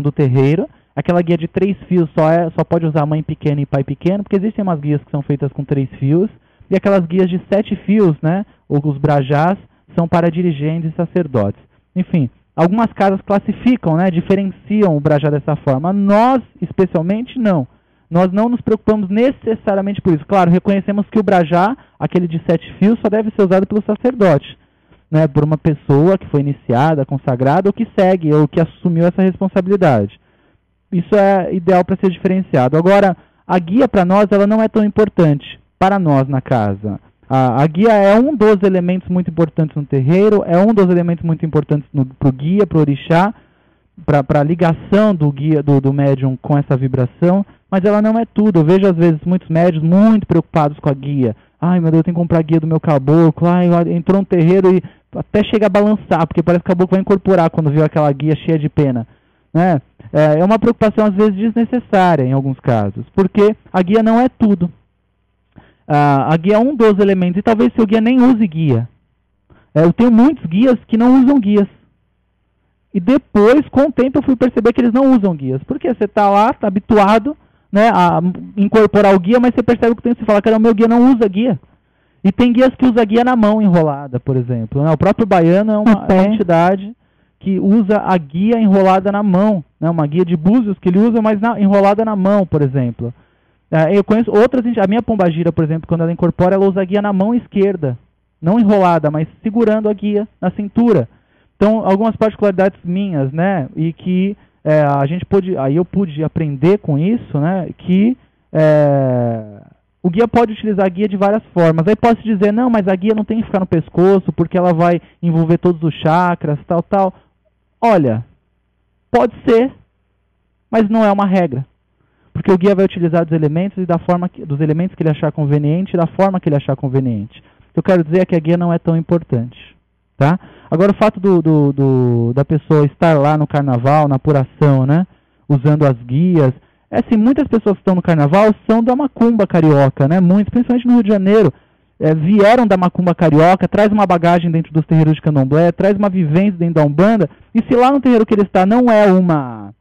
do terreiro. Aquela guia de 3 fios só pode usar mãe pequena e pai pequeno, porque existem umas guias que são feitas com 3 fios. E aquelas guias de 7 fios, né, ou os brajás, são para dirigentes e sacerdotes. Enfim, algumas casas classificam, né, diferenciam o brajá dessa forma. Nós, especialmente, não. Nós não nos preocupamos necessariamente por isso. Claro, reconhecemos que o brajá, aquele de 7 fios, só deve ser usado pelo sacerdote, né, por uma pessoa que foi iniciada, consagrada, ou que segue, ou que assumiu essa responsabilidade. Isso é ideal para ser diferenciado. Agora, a guia para nós, ela não é tão importante para nós na casa. A guia é um dos elementos muito importantes no terreiro, é um dos elementos muito importantes para o guia, para o orixá, para a ligação do guia, do médium com essa vibração, mas ela não é tudo. Eu vejo, às vezes, muitos médiums muito preocupados com a guia. Ai, meu Deus, eu tenho que comprar a guia do meu caboclo. Ai, entrou no terreiro e até chega a balançar, porque parece que o caboclo vai incorporar quando viu aquela guia cheia de pena, né? É uma preocupação, às vezes, desnecessária em alguns casos, porque a guia não é tudo. A guia é um dos elementos, e talvez seu guia nem use guia. Eu tenho muitos guias que não usam guias. E depois, com o tempo, eu fui perceber que eles não usam guias. Porque você está lá, está habituado, né, a incorporar o guia, mas você percebe que você fala, cara, o meu guia não usa guia. E tem guias que usam guia na mão enrolada, por exemplo, né? O próprio baiano é uma entidade que usa a guia enrolada na mão, né? Uma guia de búzios que ele usa, mas enrolada na mão, por exemplo. Eu conheço outras, a minha pombagira, por exemplo, quando ela incorpora, ela usa a guia na mão esquerda, não enrolada, mas segurando a guia na cintura. Então, algumas particularidades minhas, né, e que eu pude aprender com isso, né, que o guia pode utilizar a guia de várias formas. Aí posso dizer, não, mas a guia não tem que ficar no pescoço, porque ela vai envolver todos os chakras, tal. Olha, pode ser, mas não é uma regra. Porque o guia vai utilizar dos elementos dos elementos que ele achar conveniente e da forma que ele achar conveniente. O que eu quero dizer é que a guia não é tão importante. Tá? Agora, o fato da pessoa estar lá no carnaval, na apuração, né, usando as guias, assim, muitas pessoas que estão no carnaval são da macumba carioca, né, muitos, principalmente no Rio de Janeiro, vieram da macumba carioca, traz uma bagagem dentro dos terreiros de candomblé, traz uma vivência dentro da Umbanda, e se lá no terreiro que ele está não é uma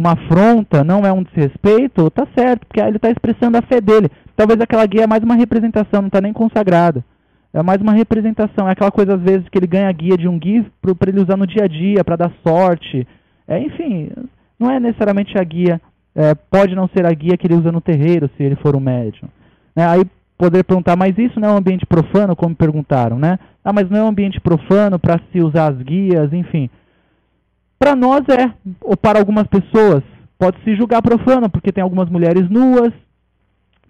afronta, não é um desrespeito, tá certo, porque ele está expressando a fé dele. Talvez aquela guia é mais uma representação, não está nem consagrada. É mais uma representação, é aquela coisa às vezes que ele ganha a guia de um guia para ele usar no dia a dia, para dar sorte. Enfim, não é necessariamente a guia, pode não ser a guia que ele usa no terreiro, se ele for um médium. Aí poder perguntar, mas isso não é um ambiente profano, como me perguntaram, né? Mas não é um ambiente profano para se usar as guias, enfim. Para nós ou para algumas pessoas, pode se julgar profano, porque tem algumas mulheres nuas,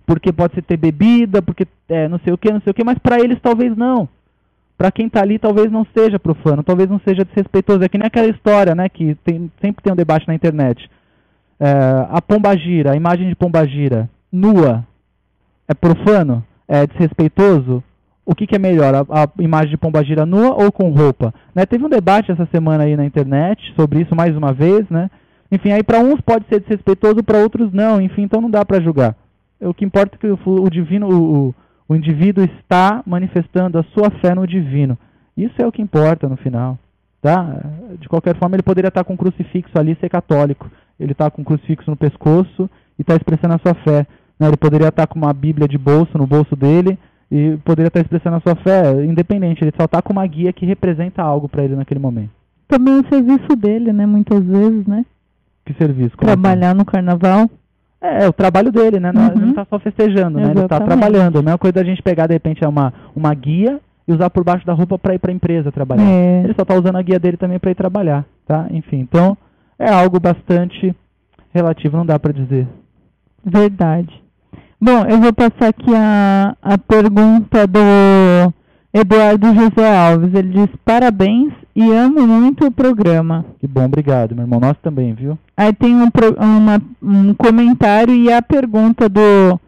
porque pode ser ter bebida, porque não sei o que, mas para eles talvez não. Para quem está ali talvez não seja profano, talvez não seja desrespeitoso. É que nem aquela história, né, que sempre tem um debate na internet. A pombagira, a imagem de pombagira nua, é profano? É desrespeitoso? O que é melhor, a imagem de pombagira nua ou com roupa? Né, teve um debate essa semana aí na internet sobre isso mais uma vez, né? Enfim, aí para uns pode ser desrespeitoso, para outros não, enfim, então não dá para julgar. O que importa é que o indivíduo está manifestando a sua fé no divino. Isso é o que importa no final. Tá? De qualquer forma, ele poderia estar com um crucifixo ali e ser católico. Ele está com um crucifixo no pescoço e está expressando a sua fé. Né? Ele poderia estar com uma Bíblia de bolso no bolso dele e poderia estar expressando a sua fé independente. Ele só está com uma guia que representa algo para ele naquele momento. Também o serviço dele, né? Muitas vezes, né? Que serviço? Trabalhar no carnaval. É o trabalho dele, né? Ele não está só festejando, né? Ele está trabalhando. A mesma coisa da gente pegar, de repente, uma guia e usar por baixo da roupa para ir para a empresa trabalhar. Ele só está usando a guia dele também para ir trabalhar, tá? Enfim, então é algo bastante relativo, não dá para dizer. Verdade. Bom, eu vou passar aqui a pergunta do Eduardo José Alves. Ele diz, parabéns e amo muito o programa. Que bom, obrigado, meu irmão. Nós também, viu? Aí tem um comentário e a pergunta do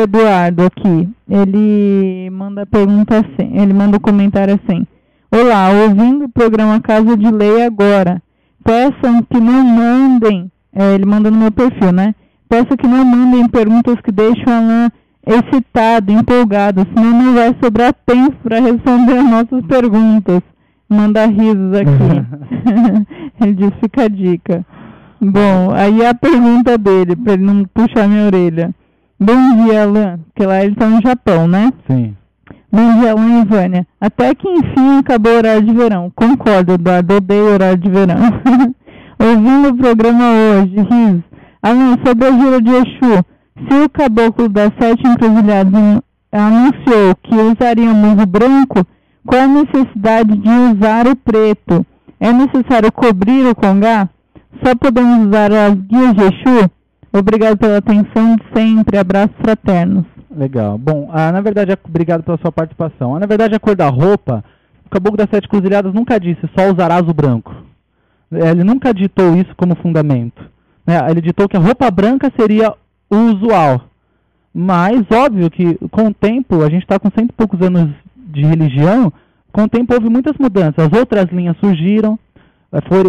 Eduardo aqui. Ele manda a pergunta assim, ele manda o comentário assim. Olá, ouvindo o programa Casa de Lei agora. Peçam que não mandem, ele manda no meu perfil, né? Peço que não mandem perguntas que deixam Alan excitado, empolgado, senão não vai sobrar tempo para responder as nossas perguntas. Manda risos aqui. Ele diz, fica a dica. Bom, aí a pergunta dele, para ele não puxar minha orelha. Bom dia, Alan, porque lá ele está no Japão, né? Sim. Bom dia, Alan e Vânia. Até que enfim acabou o horário de verão. Concordo, Eduardo, odeio o horário de verão. Ouvindo o programa hoje, risos. Alan, sobre a gira de Exu, se o caboclo das 7 encruzilhadas anunciou que usaríamos o branco, qual a necessidade de usar o preto? É necessário cobrir o congá? Só podemos usar as guias de Exu? Obrigado pela atenção de sempre. Abraços fraternos. Legal. Bom, na verdade, obrigado pela sua participação. Na verdade, a cor da roupa, o caboclo das 7 encruzilhadas nunca disse só usarás o branco. Ele nunca ditou isso como fundamento. Ele ditou que a roupa branca seria o usual. Mas, óbvio que com o tempo, a gente está com 100 e poucos anos de religião, com o tempo houve muitas mudanças. As outras linhas surgiram,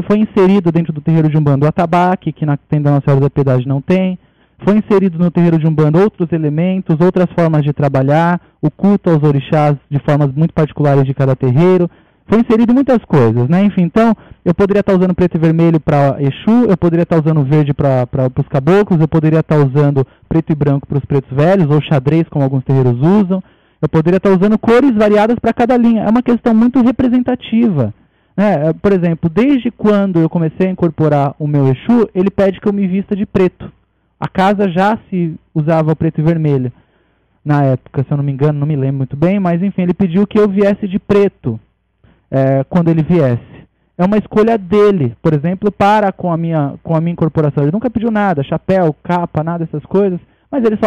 foi inserido dentro do terreiro de Umbanda o atabaque, que na tenda Nossa Senhora da Piedade não tem. Foi inserido no terreiro de Umbanda outros elementos, outras formas de trabalhar, o culto aos orixás de formas muito particulares de cada terreiro. Foi inserido muitas coisas, né? Enfim, então, eu poderia estar usando preto e vermelho para Exu, eu poderia estar usando verde para os caboclos, eu poderia estar usando preto e branco para os pretos velhos, ou xadrez, como alguns terreiros usam. Eu poderia estar usando cores variadas para cada linha. É uma questão muito representativa. Por exemplo, desde quando eu comecei a incorporar o meu Exu, ele pede que eu me vista de preto. A casa já se usava preto e vermelho na época, se eu não me engano, não me lembro muito bem, mas enfim, ele pediu que eu viesse de preto quando ele viesse. É uma escolha dele, por exemplo, com a minha incorporação. Ele nunca pediu nada, chapéu, capa, nada dessas coisas, mas ele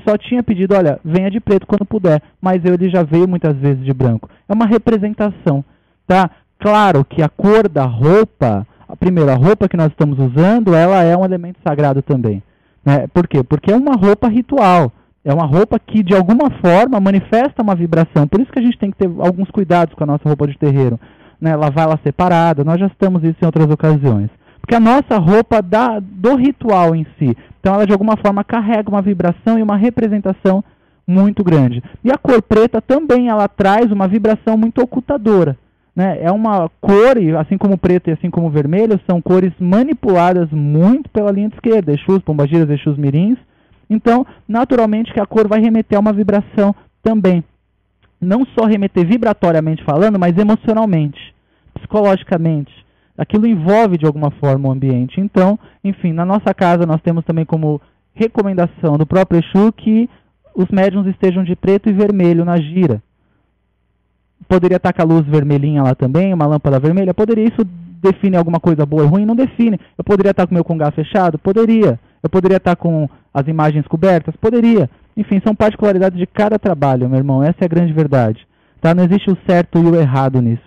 só tinha pedido, olha, venha de preto quando puder, mas ele já veio muitas vezes de branco. É uma representação, tá? Claro que a cor da roupa, a roupa que nós estamos usando, ela é um elemento sagrado também. Né? Por quê? Porque é uma roupa ritual. É uma roupa que, de alguma forma, manifesta uma vibração. Por isso que a gente tem que ter alguns cuidados com a nossa roupa de terreiro. Né? Lavar ela separada, nós já estamos isso em outras ocasiões. Porque a nossa roupa do ritual em si. Então ela, de alguma forma, carrega uma vibração e uma representação muito grande. E a cor preta também, ela traz uma vibração muito ocultadora. Né? É uma cor, assim como o preto e assim como o vermelho, são cores manipuladas muito pela linha de esquerda. Exus, pombagiras, Exus mirins. Então, naturalmente que a cor vai remeter a uma vibração também. Não só remeter vibratoriamente falando, mas emocionalmente, psicologicamente. Aquilo envolve de alguma forma o ambiente. Então, enfim, na nossa casa nós temos também como recomendação do próprio Exu que os médiuns estejam de preto e vermelho na gira. Poderia estar com a luz vermelhinha lá também, uma lâmpada vermelha? Poderia. Isso define alguma coisa boa e ruim? Não define. Eu poderia estar com o meu congá fechado? Poderia. Eu poderia estar com as imagens cobertas? Poderia. Enfim, são particularidades de cada trabalho, meu irmão. Essa é a grande verdade. Tá? Não existe o certo e o errado nisso.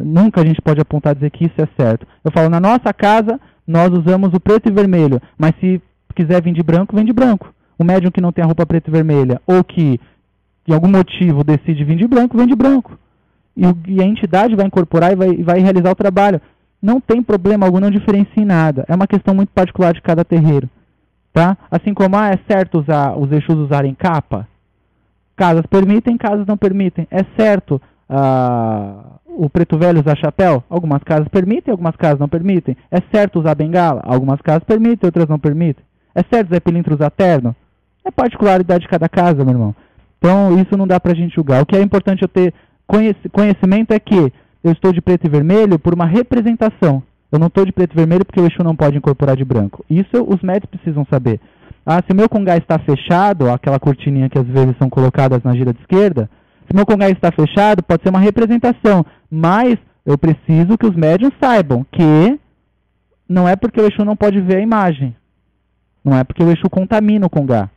Nunca a gente pode apontar e dizer que isso é certo. Eu falo, na nossa casa, nós usamos o preto e vermelho. Mas se quiser vir de branco, vem de branco. O médium que não tem a roupa preta e vermelha, ou que, de algum motivo, decide vir de branco, vem de branco. E a entidade vai incorporar e vai realizar o trabalho. Não tem problema algum, não diferencia em nada. É uma questão muito particular de cada terreiro. Tá? Assim como é certo os Exus usarem capa, casas permitem, casas não permitem. É certo o preto velho usar chapéu? Algumas casas permitem, algumas casas não permitem. É certo usar bengala? Algumas casas permitem, outras não permitem. É certo Zé Pilintra usar terno? É particularidade de cada casa, meu irmão. Então isso não dá pra gente julgar. O que é importante eu ter conhecimento é que eu estou de preto e vermelho por uma representação. Eu não estou de preto e vermelho porque o Exu não pode incorporar de branco. Isso os médicos precisam saber. Se meu congá está fechado, aquela cortininha que às vezes são colocadas na gira de esquerda, se meu congá está fechado, pode ser uma representação. Mas eu preciso que os médiuns saibam que não é porque o Exu não pode ver a imagem. Não é porque o Exu contamina o congá.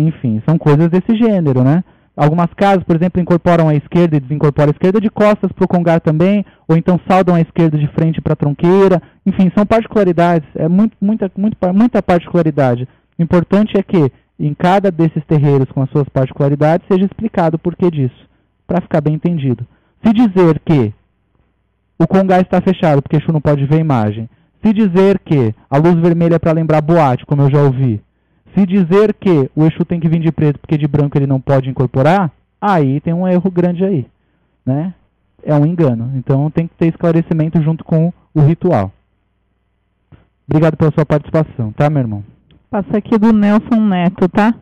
Enfim, são coisas desse gênero, né? Algumas casas, por exemplo, incorporam a esquerda e desincorporam a esquerda de costas para o congá também, ou então saldam a esquerda de frente para a tronqueira. Enfim, são particularidades, muita particularidade. O importante é que em cada desses terreiros com as suas particularidades seja explicado o porquê disso, para ficar bem entendido. Se dizer que o congá está fechado porque o Exu não pode ver a imagem, se dizer que a luz vermelha é para lembrar boate, como eu já ouvi, se dizer que o Exu tem que vir de preto porque de branco ele não pode incorporar, aí tem um erro grande aí, né? É um engano. Então tem que ter esclarecimento junto com o ritual. Obrigado pela sua participação, tá, meu irmão? Passa aqui do Nelson Neto, tá?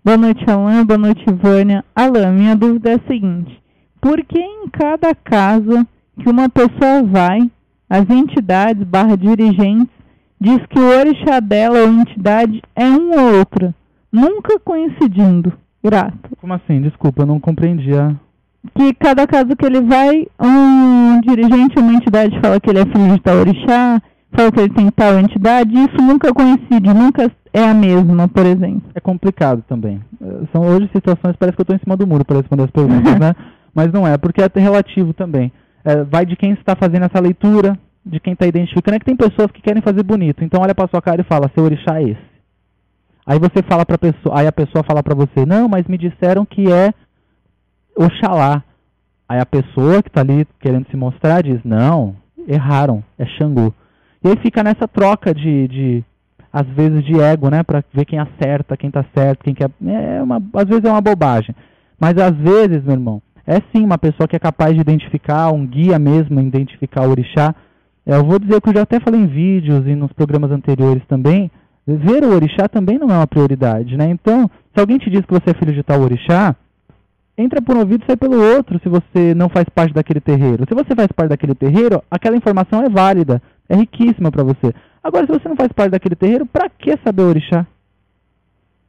Boa noite, Alan. Boa noite, Vânia. Alan, minha dúvida é a seguinte. Por que em cada casa que uma pessoa vai, as entidades / dirigentes diz que o orixá dela ou entidade é um ou outra, nunca coincidindo? Grato. Como assim? Desculpa, eu não compreendi. Que cada casa que ele vai, um dirigente ou uma entidade fala que ele é filho de tal orixá, fala que ele tem tal entidade, e isso nunca coincide, nunca é a mesma, por exemplo. É complicado também. São hoje situações, parece que eu estou em cima do muro para responder as perguntas, né? Mas não é, porque é relativo também. Vai de quem está fazendo essa leitura, de quem está identificando. É que tem pessoas que querem fazer bonito. Então olha para sua cara e fala, seu orixá é esse. Aí você fala para a pessoa, aí a pessoa fala para você, não, mas me disseram que é Oxalá. Aí a pessoa que está ali querendo se mostrar diz, não, erraram, é Xangô. E aí fica nessa troca às vezes de ego, né, para ver quem acerta, quem está certo, quem quer. Às vezes é uma bobagem. Mas às vezes, meu irmão, é sim uma pessoa que é capaz de identificar, um guia mesmo, identificar o orixá. Eu vou dizer que eu já até falei em vídeos e nos programas anteriores também, ver o orixá também não é uma prioridade, né? Então, se alguém te diz que você é filho de tal orixá, entra por um ouvido e sai pelo outro se você não faz parte daquele terreiro. Se você faz parte daquele terreiro, aquela informação é válida, é riquíssima para você. Agora, se você não faz parte daquele terreiro, para que saber orixá?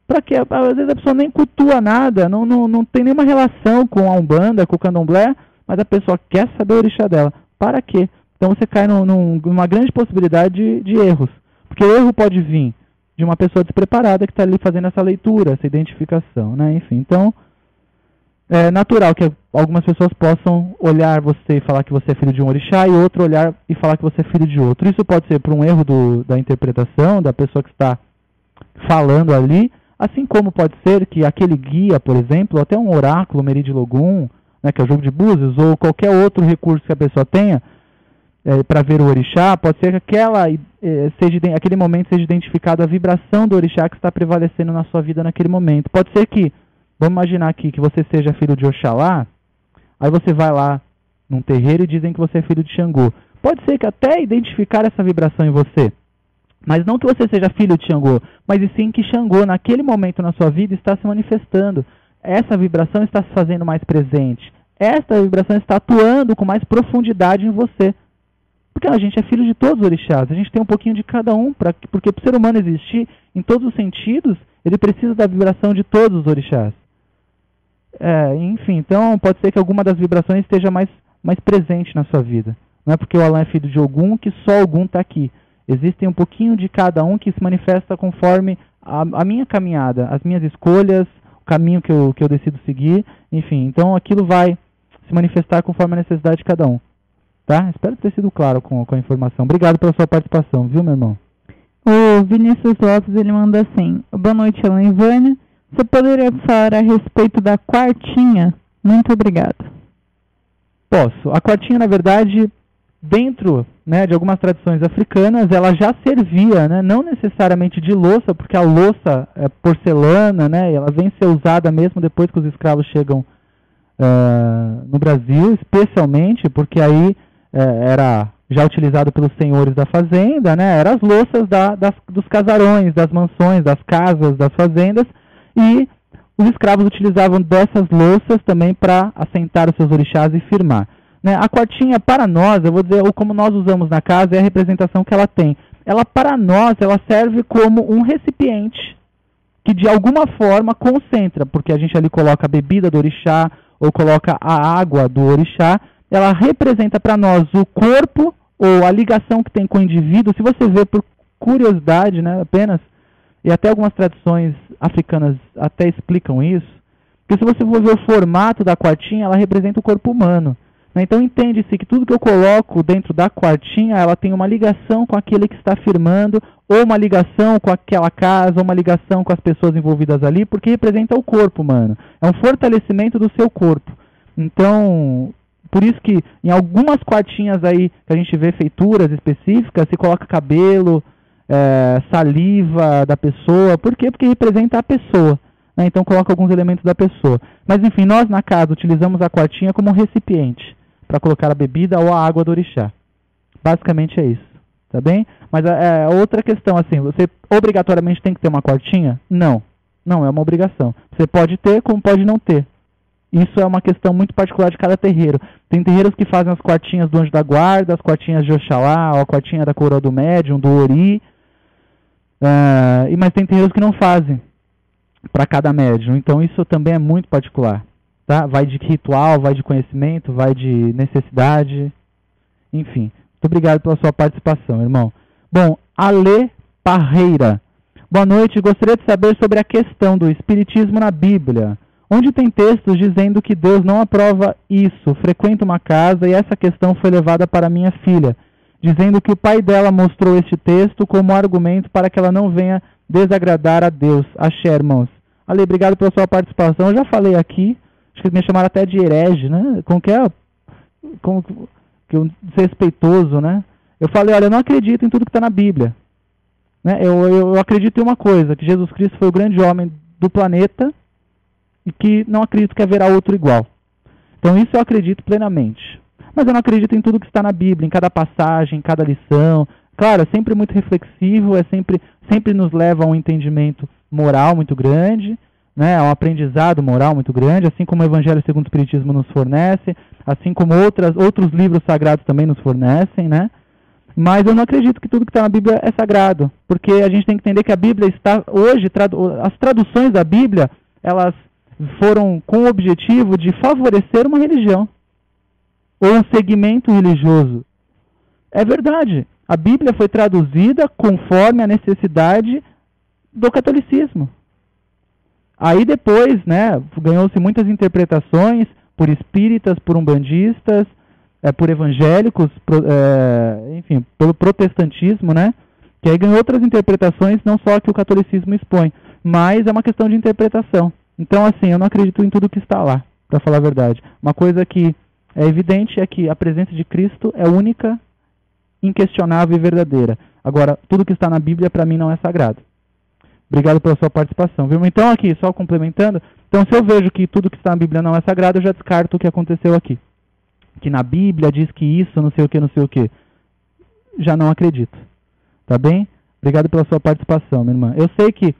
Para que? Às vezes a pessoa nem cultua nada, não tem nenhuma relação com a Umbanda, com o Candomblé, mas a pessoa quer saber o orixá dela. Para quê? Então você cai numa grande possibilidade de erros. Porque o erro pode vir de uma pessoa despreparada que está ali fazendo essa leitura, essa identificação, né? Enfim, então é natural que algumas pessoas possam olhar você e falar que você é filho de um orixá e outro olhar e falar que você é filho de outro. Isso pode ser por um erro da interpretação, da pessoa que está falando ali, assim como pode ser que aquele guia, por exemplo, até um oráculo, Meridi Logum, né, que é o jogo de búzios, ou qualquer outro recurso que a pessoa tenha para ver o orixá, pode ser que aquele momento seja identificado a vibração do orixá que está prevalecendo na sua vida naquele momento. Pode ser que, vamos imaginar aqui, que você seja filho de Oxalá, aí você vai lá num terreiro e dizem que você é filho de Xangô. Pode ser que até identificar essa vibração em você, mas não que você seja filho de Xangô, mas e sim que Xangô, naquele momento na sua vida, está se manifestando. Essa vibração está se fazendo mais presente. Esta vibração está atuando com mais profundidade em você. Porque a gente é filho de todos os orixás. A gente tem um pouquinho de cada um, porque para o ser humano existir em todos os sentidos, ele precisa da vibração de todos os orixás. Enfim, então pode ser que alguma das vibrações esteja mais presente na sua vida. Não é porque o Alan é filho de Ogum que só Ogum está aqui. Existem um pouquinho de cada um que se manifesta conforme a minha caminhada, as minhas escolhas, o caminho que eu decido seguir, enfim. Então aquilo vai se manifestar conforme a necessidade de cada um. Tá? Espero ter sido claro com a informação. Obrigado pela sua participação, viu, meu irmão? O Vinícius Lopes, ele manda assim: boa noite, Alan e Vânia. Você poderia falar a respeito da quartinha? Muito obrigado. Posso. A quartinha, na verdade, dentro, né, de algumas tradições africanas, ela já servia, né, não necessariamente de louça, porque a louça é porcelana, né, e ela vem ser usada mesmo depois que os escravos chegam no Brasil, especialmente porque aí era já utilizado pelos senhores da fazenda, né, eram as louças dos casarões, das mansões, das casas, das fazendas, e os escravos utilizavam dessas louças também para assentar os seus orixás e firmar. Né? A quartinha, para nós, eu vou dizer, ou como nós usamos na casa, é a representação que ela tem. Ela, para nós, ela serve como um recipiente que, de alguma forma, concentra, porque a gente ali coloca a bebida do orixá, ou coloca a água do orixá, ela representa para nós o corpo, ou a ligação que tem com o indivíduo. Se você vê por curiosidade, né, apenas, e até algumas tradições africanas até explicam isso, porque se você for ver o formato da quartinha, ela representa o corpo humano. Então entende-se que tudo que eu coloco dentro da quartinha, ela tem uma ligação com aquele que está firmando, ou uma ligação com aquela casa, ou uma ligação com as pessoas envolvidas ali, porque representa o corpo humano. É um fortalecimento do seu corpo. Então, por isso que em algumas quartinhas aí, que a gente vê feituras específicas, se coloca cabelo, saliva da pessoa. Por quê? Porque representa a pessoa. Né? Então coloca alguns elementos da pessoa. Mas enfim, nós na casa utilizamos a quartinha como um recipiente para colocar a bebida ou a água do orixá. Basicamente é isso, tá bem? Mas outra questão, assim, você obrigatoriamente tem que ter uma quartinha? Não, não é uma obrigação. Você pode ter, como pode não ter. Isso é uma questão muito particular de cada terreiro. Tem terreiros que fazem as quartinhas do anjo da guarda, as quartinhas de Oxalá, ou a quartinha da coroa do médium, do ori, mas tem terreiros que não fazem para cada médium. Então isso também é muito particular. Tá? Vai de ritual, vai de conhecimento, vai de necessidade, enfim. Muito obrigado pela sua participação, irmão. Bom, Ale Parreira. Boa noite, gostaria de saber sobre a questão do espiritismo na Bíblia. Onde tem textos dizendo que Deus não aprova isso. Frequento uma casa e essa questão foi levada para minha filha, dizendo que o pai dela mostrou este texto como argumento para que ela não venha desagradar a Deus. Axé, irmãos. Ale, obrigado pela sua participação. Eu já falei aqui, acho que me chamaram até de herege, né? Desrespeitoso, né? Eu falei, olha, eu não acredito em tudo que está na Bíblia. Né? Eu acredito em uma coisa, que Jesus Cristo foi o grande homem do planeta e que não acredito que haverá outro igual. Então isso eu acredito plenamente. Mas eu não acredito em tudo que está na Bíblia, em cada passagem, em cada lição. Claro, é sempre muito reflexivo, sempre nos leva a um entendimento moral muito grande, né? É um aprendizado moral muito grande, assim como o Evangelho segundo o Espiritismo nos fornece, assim como outros livros sagrados também nos fornecem, né? Mas eu não acredito que tudo que está na Bíblia é sagrado, porque a gente tem que entender que a Bíblia está hoje, as traduções da Bíblia, elas foram com o objetivo de favorecer uma religião ou um segmento religioso. É verdade, a Bíblia foi traduzida conforme a necessidade do catolicismo. Aí depois, né, ganhou-se muitas interpretações por espíritas, por umbandistas, por evangélicos, enfim, pelo protestantismo, né, que aí ganhou outras interpretações, não só que o catolicismo expõe, mas é uma questão de interpretação. Então, assim, eu não acredito em tudo que está lá, para falar a verdade. Uma coisa que é evidente é que a presença de Cristo é única, inquestionável e verdadeira. Agora, tudo que está na Bíblia, para mim, não é sagrado. Obrigado pela sua participação, viu? Então, aqui, só complementando, então, se eu vejo que tudo que está na Bíblia não é sagrado, eu já descarto o que aconteceu aqui. Que na Bíblia diz que isso, não sei o que, não sei o que. Já não acredito. Tá bem? Obrigado pela sua participação, minha irmã. Eu sei que,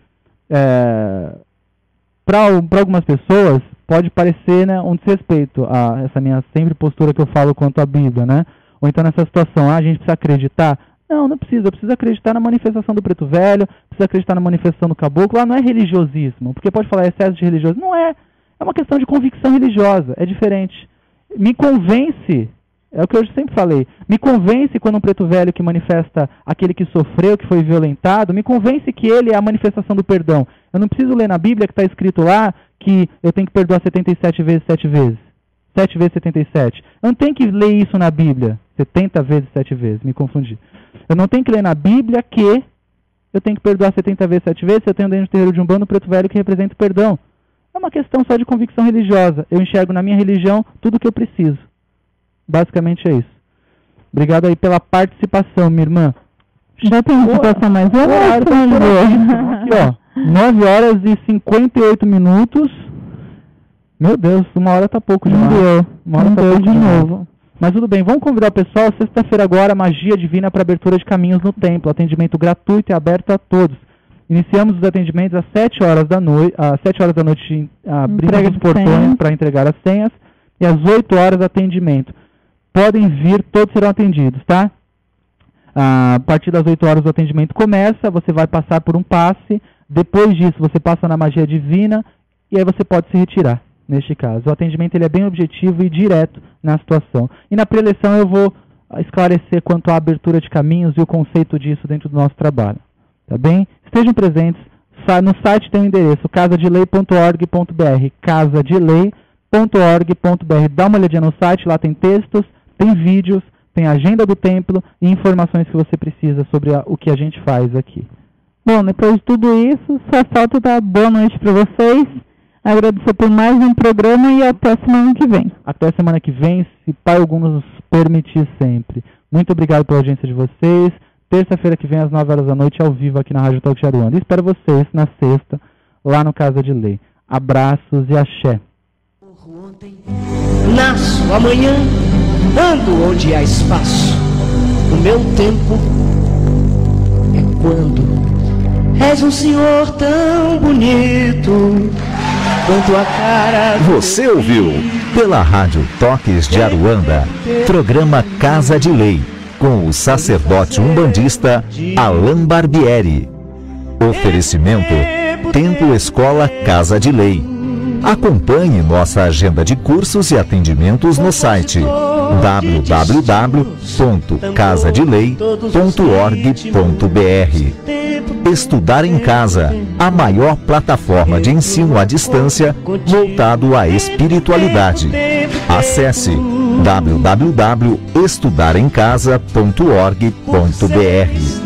para algumas pessoas, pode parecer, né, um desrespeito a essa minha sempre postura que eu falo quanto à Bíblia, né? Ou então nessa situação, a gente precisa acreditar. Não precisa. Precisa acreditar na manifestação do preto velho, precisa acreditar na manifestação do caboclo. Lá não é religiosismo, porque pode falar excesso de religioso. Não é. É uma questão de convicção religiosa, é diferente. Me convence, é o que eu sempre falei, me convence quando um preto velho que manifesta aquele que sofreu, que foi violentado, me convence que ele é a manifestação do perdão. Eu não preciso ler na Bíblia que está escrito lá que eu tenho que perdoar 77 vezes 7 vezes. 7 vezes 77. Eu não tenho que ler isso na Bíblia. 70 vezes 7 vezes, me confundi. Eu não tenho que ler na Bíblia que eu tenho que perdoar 70 vezes 7 vezes se eu tenho dentro do terreiro de Umbanda um preto velho que representa o perdão. É uma questão só de convicção religiosa. Eu enxergo na minha religião tudo o que eu preciso. Basicamente é isso. Obrigado aí pela participação, minha irmã. Já tem que passar mais uma hora, aqui, ó. 9 horas e 58 minutos. Meu Deus, uma hora tá pouco demais. Uma hora tá pouco de novo. Mas tudo bem, vamos convidar o pessoal. Sexta-feira agora, Magia Divina para abertura de caminhos no templo. Atendimento gratuito e aberto a todos. Iniciamos os atendimentos às 7 horas da noite. Às 7 horas da noite abrimos os portões para entregar as senhas. E às 8 horas atendimento. Podem vir, todos serão atendidos, tá? A partir das 8 horas o atendimento começa, você vai passar por um passe. Depois disso você passa na Magia Divina e aí você pode se retirar. Neste caso, o atendimento ele é bem objetivo e direto na situação. E na preleção eu vou esclarecer quanto à abertura de caminhos e o conceito disso dentro do nosso trabalho. Tá bem? Estejam presentes. No site tem o endereço casadelei.org.br, casadelei.org.br. Dá uma olhadinha no site, lá tem textos, tem vídeos, tem agenda do templo e informações que você precisa sobre o que a gente faz aqui. Bom, depois de tudo isso, só falta dar boa noite para vocês. Agradecer por mais um programa e até semana que vem. Até semana que vem, se Pai algum nos permitir sempre. Muito obrigado pela audiência de vocês. Terça-feira que vem, às 9 horas da noite, ao vivo aqui na Rádio Talk Jaruanda. E espero vocês na sexta, lá no Casa de Lei. Abraços e axé. Ontem, nasço amanhã, ando onde há espaço. O meu tempo é quando és um senhor tão bonito quanto a cara. Você ouviu pela Rádio Toques de Aruanda, programa Casa de Lei, com o sacerdote umbandista Alain Barbieri. Oferecimento Templo Escola Casa de Lei. Acompanhe nossa agenda de cursos e atendimentos no site www.casadelei.org.br. Estudar em Casa, a maior plataforma de ensino à distância voltado à espiritualidade. Acesse www.estudaremcasa.org.br.